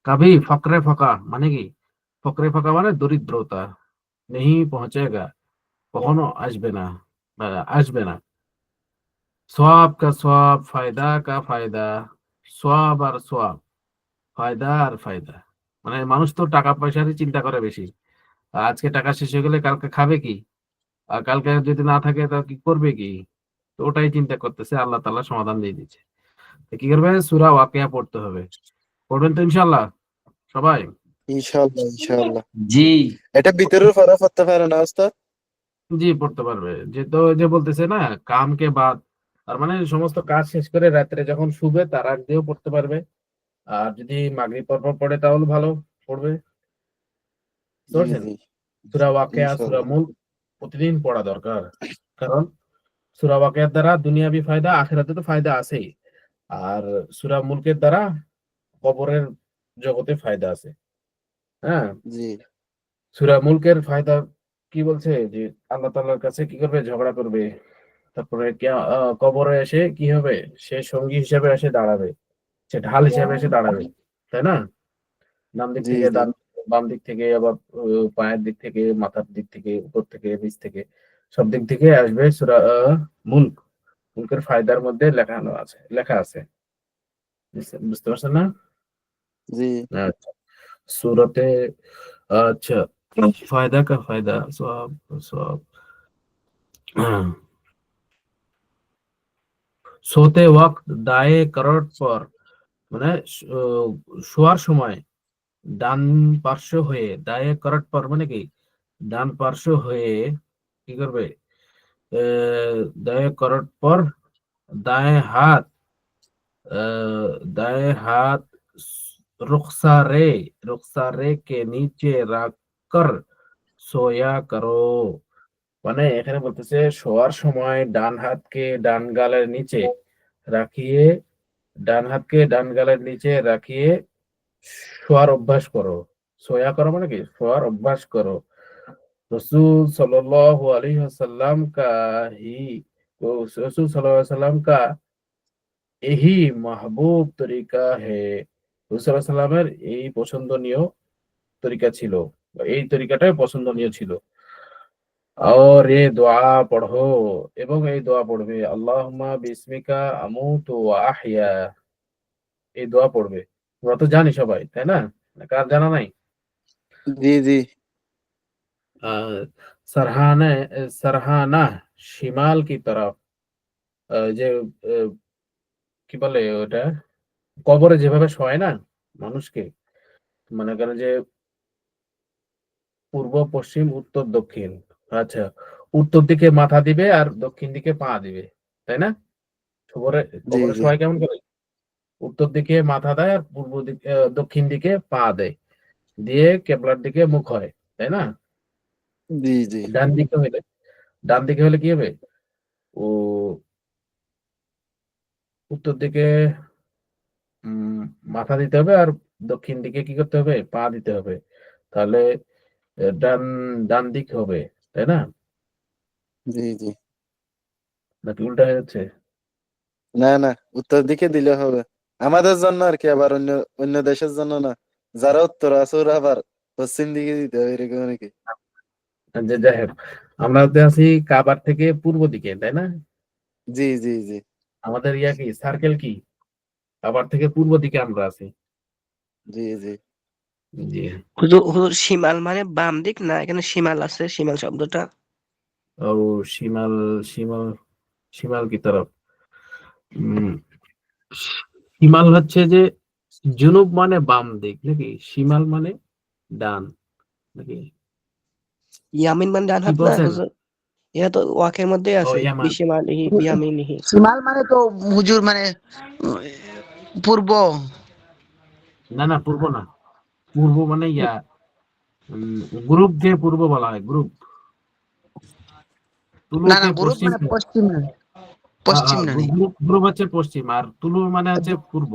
কাভি ফকরে ফাকা মানে কি? ফকরে ফাকা মানে দরিদ্রতা, নেহি পৌঁছেগা, কখনো আসবে না বা আসবে না। সওয়াব কা সওয়াব, ফায়দা কা ফায়দা, সওয়াব আর সওয়াব, ফায়দা আর ফায়দা। মানে মানুষ তো টাকা পয়সারই চিন্তা করে বেশি। আজকে টাকা শেষ হয়ে গেলে কালকে খাবে কি? আর কালকে যদি না থাকে তা কি করবে কি? তো ওটাই চিন্তা করতেছে, আল্লাহ তাআলা সমাধান দিয়ে দিচ্ছে। তো কি করবে? সূরা ওয়াকিয়া পড়তে হবে। পড়বেন তো ইনশাআল্লাহ সবাই? ইনশাআল্লাহ ইনশাআল্লাহ। জি এটা ভিতরের পড়া পড়তে পারে না উস্তাদ? জি পড়তে পারবে। যে তো যে বলতেছে না কাম কে বাদ, তার মানে সমস্ত কাজ শেষ করে রাত্রে যখন শুবে তার আগ দিয়েও পড়তে পারবে। আর যদি মাগরিব পর পড়ে তাহলে ভালো পড়বে। বুঝতে জি পারছেন? জি সূরা ওয়াকিয়া, সূরা ইনশাআল্লাহ। মুলক প্রতিদিন পড়া দরকার। কারণ সূরা ওয়াকিয়ার দ্বারা দুনিয়াবি ফায়দা, আখিরাতে তো ফায়দা আছেই। আর সূরা মুলকের দ্বারা কবরের জগতে ফায়দা আছে। হ্যাঁ? জি সূরা মুলকের ফায়দা কি বলছে যে আল্লাহ তাআলার কাছে কি করবে? ঝগড়া করবে। তারপরে কবরে এসে কি হবে? সে সঙ্গী হিসেবে এসে দাঁড়াবে। সে ঢাল হিসেবে এসে দাঁড়াবে। তাই না? ডান দিক জি থেকে জি বাম দিক থেকে আবার পায়ের দিক থেকে, মাথার দিক থেকে, উপর থেকে, নিচ থেকে সব দিক থেকে আসবে সূরা মুলক। মুলকের ফায়দার মধ্যে লেখা আছে। বুঝতে পারছেন না? জি আচ্ছা। सूरत अच्छा फायदा का फायदा सवाब सवाब सोते वक्त दाएं करट पर মানে শোয়ার সময় ডান পার্শ্ব হয়ে, দায়ে করট পর মানে কি ডান পার্শ্ব হয়ে কি করবে? দায়ে করট পর दाएं हाथ दाएं हाथ रुखसारे रुखसारे के नीचे रख कर সোয়া করো। মানে এখানে বলতেছে শোয়ার সময় ডান গালের নিচে রাখিয়ে, ডান হাতকে ডান গালের নিচে রাখিয়ে শোয়ার অভ্যাস করো। সোয়া করো মানে কি? শোয়ার অভ্যাস করো। रसूल सल्लल्लाहु अलैहि वसल्लम का ही रसूल सल्लल्लाहु अलैहि वसल्लम का यही महबूब तरीका है। রাসূল সাল্লাল্লাহু আলাইহি ওয়াসাল্লামের এই পছন্দনীয় তরিকা ছিল, বা এই তরিকাটাই পছন্দনীয় ছিল। और ये दुआ पढ़ो এবং এই দোয়া পড়বে, আল্লাহুম্মা বিসমিকা আমুতু ওয়া আহইয়া, এই দোয়া পড়বে। আমরা তো জানি সবাই, তাই না? কার জানা নাই? জি জি सरहाने सरहाना शिमाल की तरफ যে কি বলে ওটা কবরে যেভাবে শোয় না মানুষকে, মনে করেন যে পূর্ব পশ্চিম উত্তর দক্ষিণ। আচ্ছা, উত্তর দিকে মাথা দিবে আর দক্ষিণ দিকে পা দিবে, তাই না? কবরে জি কবরে জি শোয় কেমন করে? উত্তর দিকে মাথা দেয় আর পূর্ব দিকে দক্ষিণ দিকে পা দেয়, দিয়ে কেবলার দিকে মুখ হয়, তাই না? জি জি ডান দিকে হইলে ডান দিকে হলে কি হবে? ও উত্তর দিকে উম মাথা দিতে হবে আর দক্ষিণ দিকে কি করতে হবে? পা দিতে হবে। তাহলে ডান ডান দিক হবে, তাই না? জি জি নাকি উল্টা হয়ে যাচ্ছে? না না, উত্তর দিকে দিলে হবে আমাদের জন্য আর কি, আবার অন্য অন্য দেশের জন্য না। যারা উত্তর আছে ওরা আবার পশ্চিম দিকে দিতে হবে এরকম নাকি? যে যাই হোক, আমরা তো আছি কাবার থেকে পূর্ব দিকে, তাই না? জি জি জি আমাদের ইয়া কি সার্কেল কি? কাবার থেকে পূর্ব দিকে আমরা আছি। জি জি জি। হুজুর হুজুর শিমাল মানে বাম দিক না, এখানে শিমাল আছে, শিমাল শব্দটা। ও শিমাল, শিমাল, শিমাল কি তরফ? উম শিমাল হচ্ছে যে জুনুব মানে বাম দিক নাকি? শিমাল মানে ডান নাকি? ইয়ামিন মানে ডান কি হাত না বলছেন? হুজুর? এটা তো ওয়াকের মধ্যেই ও আছে, ইয়ামান। বিশিমালিহি বিয়ামিনিহি। শিমাল মানে তো হুজুর মানে পূর্ব। না না, পূর্ব না। পূর্ব মানে ইয়া গ্রুপ দিয়ে পূর্ব বলা হয়, গ্রুপ। না না, তুলুকে গ্রুপ পশ্চিম। মানে পশ্চিম না, হ্যাঁ পশ্চিম হ্যাঁ, না নেই। গ্রুপ গ্রুপ হচ্ছে পশ্চিম আর তুলু মানে হচ্ছে পূর্ব।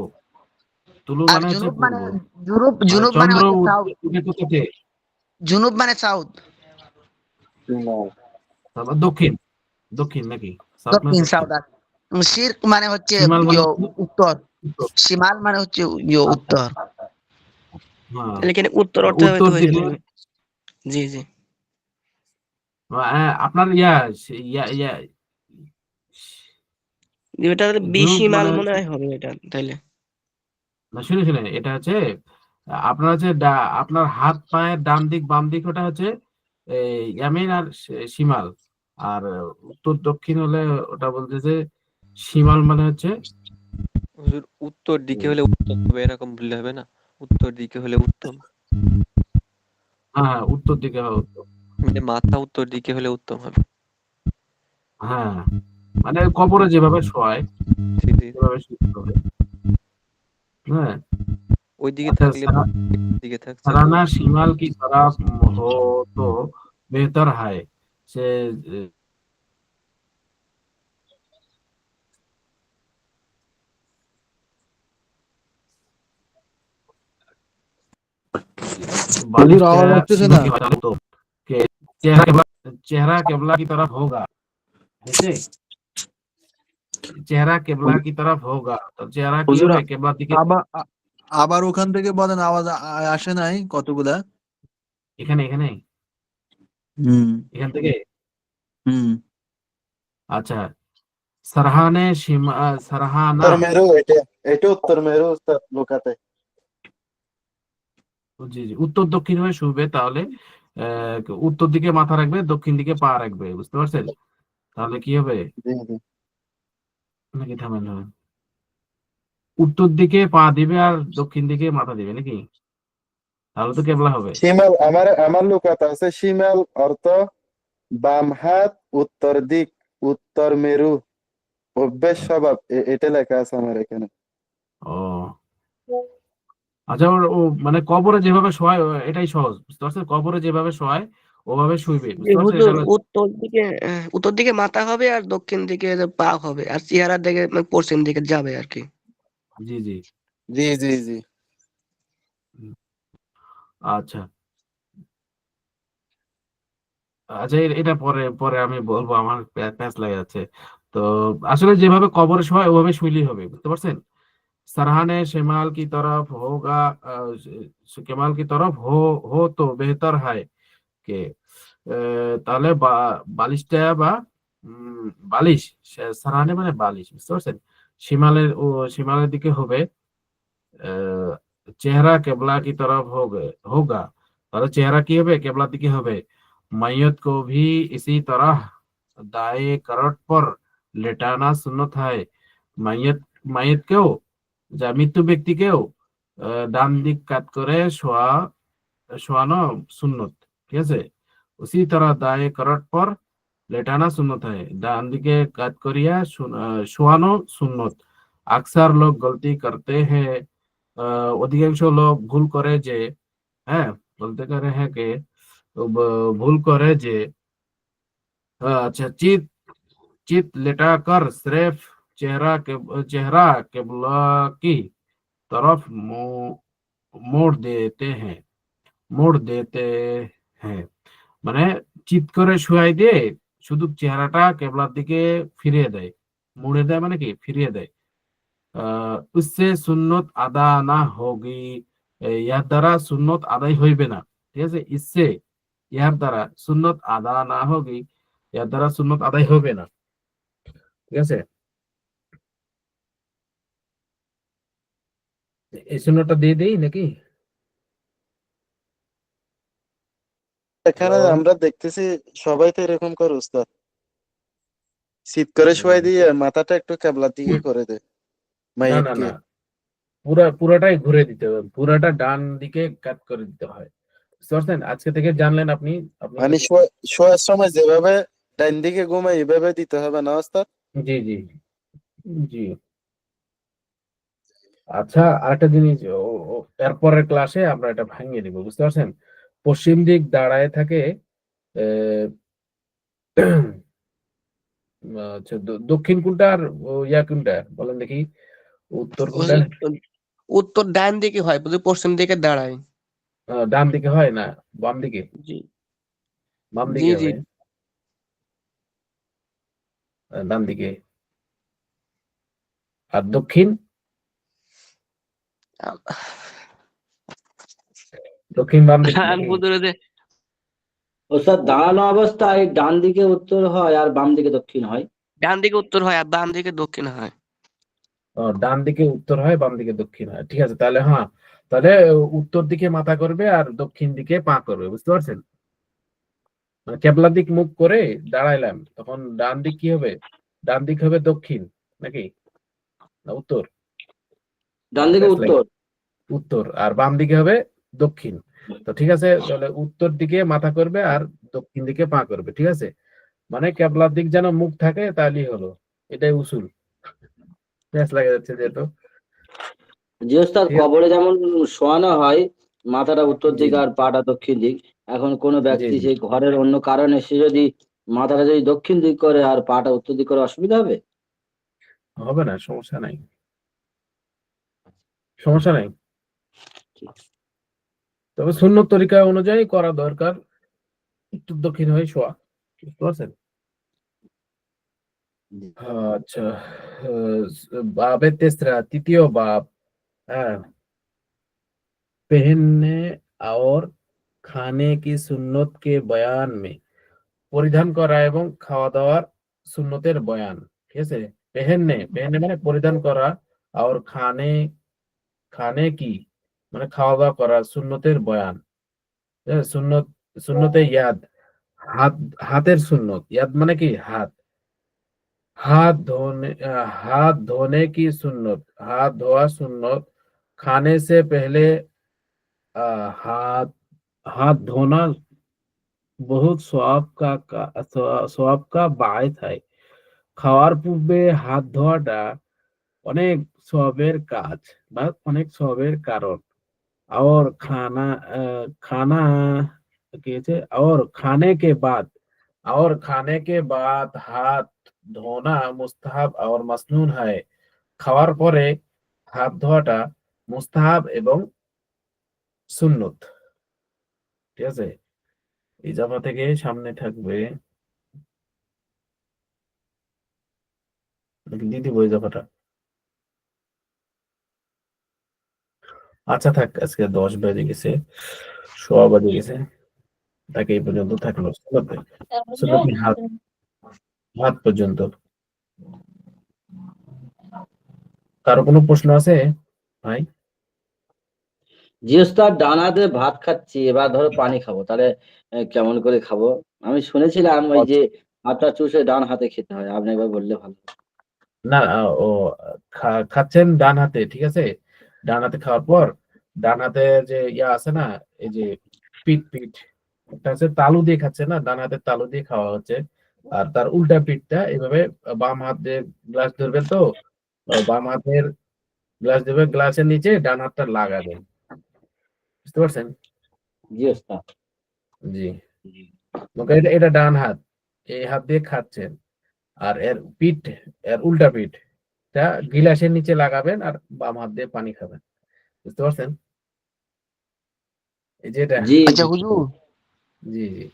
তুলু আর মানে হচ্ছে জুনুব মানে পূর্ব। জুনুব মানে জুনুব মানে চন্দ্র হচ্ছে সাউথ। উঠে কোথাতে? জুনুব মানে সাউথ। তারপর দক্ষিণ, দক্ষিণ নাকি? সাউথ মানে দক্ষিণ দক্ষিণ। সাউথ। আর শিরক মানে হচ্ছে শিমাল মানে উত্তর। উত্তর। শিমাল মানে হচ্ছে আচ্ছা, উত্তর। হ্যাঁ। তাহলে এখানে উত্তর আর অর্থে উত্তর হয়তো হয়ে দিকে যাবে। জি জি। আপনার ইয়া ইয়া এটা জুনুব বিশিমাল মানে মনে হচ্ছে, হয় হবে এটা তাইলে। না শুনে শুনে, এটা হচ্ছে আপনার হচ্ছে আপনার হাত পায়ের ডান দিক বাম দিক ওটা হচ্ছে ইয়ামিন আর শিমাল। আর উত্তর দক্ষিণ হলে ওটা বলতেছে শিমাল মানে হচ্ছে হুজুর উত্তর দিকে হলে উত্তম হবে, এরকম বললে হবে না? উত্তর দিকে হলে উত্তম, হ্যাঁ হ্যাঁ, উত্তর দিকে হবে উত্তর। মানে মাথা উত্তর দিকে হলে উত্তম হবে। হ্যাঁ, মানে কবরে যেভাবে শোয় জি জি। সেভাবে শুতে হবে। হ্যাঁ। ওইদিকে আচ্ছা, থাকলে দিকে থাকছে তো। सराहना शिमाल की तरफ हो तो बेहतर है। সে হুজুর बालिश আওয়াজ আসতেছে शिमाल না। की वजह तो कि चेहरा केबला की तरफ होगा, ऐसे চেহারা কেবলা কি তরফ হোগা, তো চেহারা কি হুজুর হবে? কেবলার দিকে। আবার আবার ওখান থেকে বলেন, আওয়াজ আসে নাই কতগুলা। এখানে এখানে হুম এখান থেকে। হুম আচ্ছা, সারহানে সারহানা। উত্তর মেরু এটা, এটা উত্তর মেরু উস্তাদ লুকাতে। জি জি, উত্তর দক্ষিণ হয়ে শুবে তাহলে আহ, উত্তর দিকে মাথা রাখবে, দক্ষিণ দিকে পা রাখবে, বুঝতে পারছেন? তাহলে কি হবে? জি জি নাকি থামেন থামেন। উত্তর দিকে পা দিবে আর দক্ষিণ দিকে মাথা দিবে নাকি? তাহলে তো কেবলা হবে। শিমাল, আমার আমার লুকাতে আছে শিমাল অর্থ বাম হাত, উত্তর দিক, উত্তর মেরু, অভ্যেস স্বভাব, এটা লেখা আছে আমার এখানে। ও আচ্ছা, ও মানে কবরে যেভাবে শোয় এটাই সহজ, বুঝতে পারছেন? কবরে যেভাবে শোয় ওভাবে শুইবে, যে বুঝতে পারছেন? এটা হুজুর হলো। উত্তর দিকে মাথা হবে আর দক্ষিণ দিকে যে পা হবে, আর চেহারার দিকে মানে পশ্চিম দিকে যাবে আর কি। জি জি। জি জি জি আচ্ছা আচ্ছা, এটা পরে পরে আমি বলবো, আমার প্যাঁচ লেগে যাচ্ছে। তো আসলে যেভাবে কবরে শোয় ওভাবে শুইলেই হবে, বুঝতে পারছেন? सरहाने शिमाल की तरफ होगा, केमाल की तरफ हो तो बेहतर है কে তাহলে বালিশটা বা বালিশ, সারাহানে মানে বালিশ, বুঝতে পারছেন? শিমালের শিমালের দিকে হবে। চেহারা কেবলা কি তরফ হোগা, তাহলে চেহারা কি হবে? কেবলার দিকে হবে। मैयत को भी इसी तरह दाएं करट पर लेटाना सुन्नत है। मैयत मैयतকেও যা মৃত্যু ব্যক্তিকেও ডান দিক কাত করে শোয়ানো সুন্নত, ঠিক আছে। उसी तरह दाएं करट पर लेटाना सुन्नत है, ডান দিকে কাত করিয়া শোয়ানো সুন্নত। अक्सर लोग गलती करते हैं, অধিকাংশ লোক ভুল করে যে, হ্যাঁ বলতে পারে হ্যাঁ কে ভুল করে যে अच्छा चित चित लेटाकर सिर्फ चेहरा किबला की तरफ मोड़ देते हैं। মানে চিত করে শুয়াই দিয়ে শুধু চেহারাটা কেবলার দিকে ফিরিয়ে দেয়। মুড়ে দেয় মানে কি? ফিরিয়ে দেয়। उससे सुन्नत अदा ना होगी, ইহার দ্বারা সুন্নত আদায় হইবে না, ঠিক আছে। ইসে ইহার দ্বারা সুন্নত আদা না হোগি, ইহার দ্বারা সুন্নত আদায় হবে না, ঠিক আছে। এই সুন্নতটা দিয়ে দেই নাকি? এখানে আমরা দেখতেছি সবাই তো এরকম করে উস্তাদ, শীত করে শোয়াই দিয়ে মাথাটা একটু কেবলার দিকে করে দেয় না না মাইয়াতকে। না, পুরাটাই ঘুরে দিতে হবে, পুরাটা ডান দিকে কাট করে দিতে হয়, বুঝতে পারছেন? আজকে থেকে জানলেন আপনি। আপনি মানে শোয়ার সময় যেভাবে ডান দিকে ঘুমায় এভাবে দিতে হবে না ওস্তাদ? জি জি জি। আচ্ছা, আরেকটা জিনিস, এরপরের ক্লাসে আমরা এটা ভাঙিয়ে দিব, বুঝতে পারছেন? পশ্চিম দিক দাঁড়ায় থাকে, আচ্ছা দক্ষিণ কোনটা আর ইয়া কোনটা বলেন দেখি, উত্তর কোনটা? উত্তর ডান দিকে হয়, বুঝলি, পশ্চিম দিকে দাঁড়ায়। ডান দিকে হয় না, বাম দিকে? জি বাম জি দিকে জি। হবে, ডান দিকে। আর দক্ষিণ? দক্ষিণ বাম দিকে নাকি? ওস্তাদ দাঁড়ানো অবস্থায় ডান দিকে উত্তর হয় আর বাম দিকে দক্ষিণ হয়। ডান দিকে উত্তর হয় আর বাম দিকে দক্ষিণ হয়। ডান দিকে উত্তর হয়, বাম দিকে দক্ষিণ হয়, ঠিক আছে। তাহলে হ্যাঁ, তাহলে উত্তর দিকে মাথা করবে আর দক্ষিণ দিকে পা করবে, বুঝতে পারছেন? মানে কেবলার দিক মুখ করে দাঁড়াইলাম, তখন ডান দিক কি হবে? ডান দিক হবে দক্ষিণ নাকি না উত্তর? ডান দিকে উত্তর। উত্তর আর বাম দিকে হবে দক্ষিণ। তো ঠিক আছে, তাহলে উত্তর দিকে মাথা করবে আর দক্ষিণ দিকে পা করবে, ঠিক আছে। মানে কেবলার দিক যেন মুখ থাকে, তাহলেই হলো, এটাই উসুল। প্যাঁচ লাগা যাচ্ছে যেহেতু। জি ওস্তাদ, কবরে যেমন শোয়ানো হয় মাথাটা উত্তর জি দিক আর পাটা দক্ষিণ দিক, এখন কোনো জি ব্যক্তি জি। সেই ঘরের অন্য কারণে সে যদি মাথাটা যদি দক্ষিণ দিক করে আর পাটা উত্তর দিক করে, অসুবিধা হবে? হবে না, সমস্যা নাই, সমস্যা নাই। তবে সুন্নত তরিকা অনুযায়ী করা দরকার, একটু দক্ষিণ হয়ে শোয়া, বুঝতে পারছেন? আচ্ছা, বাবে তেসরা, তৃতীয় বাব, হ্যাঁ, पहनने और खाने की सुन्नत के बयान में, পরিধান করা এবং খাওয়া দাওয়ার সুন্নতের বয়ান, ঠিক আছে। পেহেননে পেহেননে মানে পরিধান করা, আর খানে খানে কি মানে খাওয়া দাওয়া করা, সুন্নতের বয়ান, সুন্নত সুন্নতে ইয়াদ, হাত হাতের সুন্নত, ইয়াদ মানে কি হাত, हाथ धोने की सुन्नत, हाथ धोआ सुन्नत, खाने से पहले हाथ हाथ धोना बहुत সওয়াব কা বায়ত হয়। খাওয়ার পূর্বে হাত ধোয়াটা অনেক সওয়াবের কাজ বা অনেক সওয়াবের কারণ। और खाना कैसे, और खाने के बाद हाथ धोना मुस्ताहाब और मसनुन है। খাওয়ার পরে হাত ধোয়াটা মুস্তাহাব এবং সুন্নত, ঠিক আছে। ইজাফা থেকে সামনে থাকবে, দিয়ে দিব ইজাফাটা। আচ্ছা থাক, আজকে 10 বেজে গেছে, 10 বেজে গেছে, তাকে এই পর্যন্ত থাকলো। সুন্নতে হাত, হাত পর্যন্ত। কারো কোনো প্রশ্ন আছে ভাই? জি ওস্তাদ, ডান হাতে ভাত খাচ্ছি, এবার ধরো পানি খাবো, তাহলে কেমন করে খাবো? আমি শুনেছিলাম ওই যে হাতটা চুষে ডান হাতে খেতে হয়, আপনি একবার বললে ভালো হতো। না ও খাচ্ছেন ডান হাতে, ঠিক আছে। ডান হাতে খাওয়ার পর ডান হাতে যে ইয়া আছে না, এই যে পিঠ পিঠ, একটা হচ্ছে তালু দিয়ে খাচ্ছে না, ডান হাতের তালু দিয়ে খাওয়া হচ্ছে। আর তার উল্টা পিঠটা এইভাবে বাম হাত দিয়ে গ্লাস ধরবেন তো, বাম হাতের গ্লাস ধরবেন, গ্লাসের নিচে ডান হাতটা লাগাবেন, বুঝতে পারছেন? জি ওস্তাদ। জি। এটা এটা ডান হাত, এই হাত দিয়ে খাচ্ছেন। আর এর পিঠ, এর উল্টা পিঠটা গিলাসের নিচে লাগাবেন আর বাম হাত দিয়ে পানি খাবেন, বুঝতে পারছেন? এই যে এটা। জি আচ্ছা হুজুর, জি জি।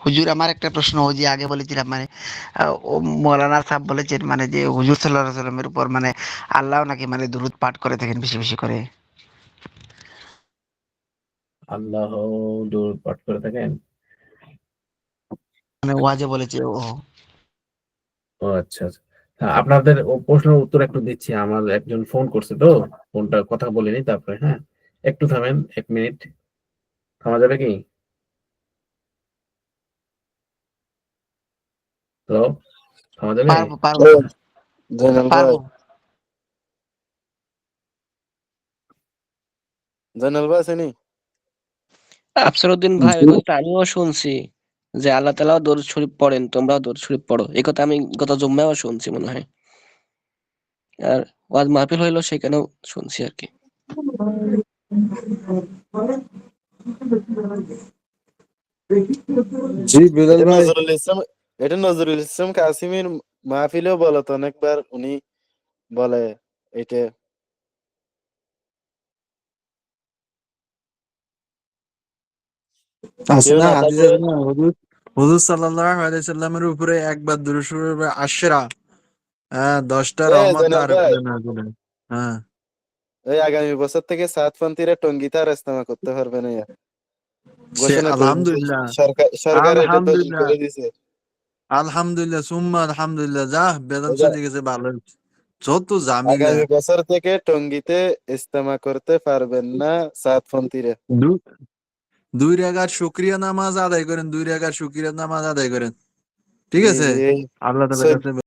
হুজুর আমার একটা প্রশ্ন, ওই যে আগে বলেছিলাম মানে ও মৌলানা সাহেব বলেছেন মানে যে হুজুর সাল্লাল্লাহু আলাইহি সাল্লামের উপর মানে আল্লাহ নাকি মানে দুরূদ পাঠ করে থাকেন বেশি বেশি করে। আল্লাহ দূর পাঠ করে থাকেন। মানে ওয়াজে বলেছে ও। ও আচ্ছা আচ্ছা। হ্যাঁ, আপনাদের ও প্রশ্নের উত্তর একটু দিচ্ছি, আমার একজন ফোন করছে তো, ফোনটা কথা বলিনি তারপরে। হ্যাঁ, একটু থামেন, 1 মিনিট থামা যাবে কি? হ্যালো, থামা যাবে? পারবো পারবো ও, জয়নাল ভাই, পারবো। জয়নাল ভাই আছেনি? আফসরউদ্দিন ভাই, ওই কথাটা আমিও শুনছি যে আল্লাহ তাআলাও দরুদ শরীফ পড়েন, তোমরাও দরুদ শরীফ পড়ো। এই কথা আমি গত জুম্মায়ও শুনছি মনে হয়। আর ওয়াজ মাহফিল হইলো, সেখানেও শুনছি আর কি। জি বিলাল এটা ভাই। নজরুল ইসলাম, এটা নজরুল ইসলাম কাসিমের মাহফিলেও বলে তো অনেকবার, উনি বলে এটা। আছে কেউ না না হাদিস থাকলে আছে না, হুজুর হুজুর সাল্লাল্লাহু আলাইহি সাল্লামের উপরে একবার দুরূদ শরীফ পড়বে 10টা, হ্যাঁ 10টা রহমত জয়নাল তার ভাই, উপরে নাযিল হয়। হ্যাঁ এই আগামী বছর থেকে সাতপন্থীরা টঙ্গীতে আর ইস্তেমা করতে পারবে না, সে ঘোষণা করে দিছে আলহামদুলিল্লাহ, সরকার, সরকার এটা দলিল আলহামদুলিল্লাহ, করে দিছে। আলহামদুলিল্লাহ সুম্মা আলহামদুলিল্লাহ, যা বেদান এটা চলে গেছে ভালো হয়েছে। যত জামিলা আগামী বছর থেকে টঙ্গীতে ইস্তেমা করতে পারবেন না সাতপন্থীরা। দু- 2 রাকাত শুকরিয়া নামাজ আদায় করেন, 2 রাকাত শুকরিয়া নামাজ আদায় করেন, ঠিক জি আছে। জি, আল্লাহ তাআলার এই কাছে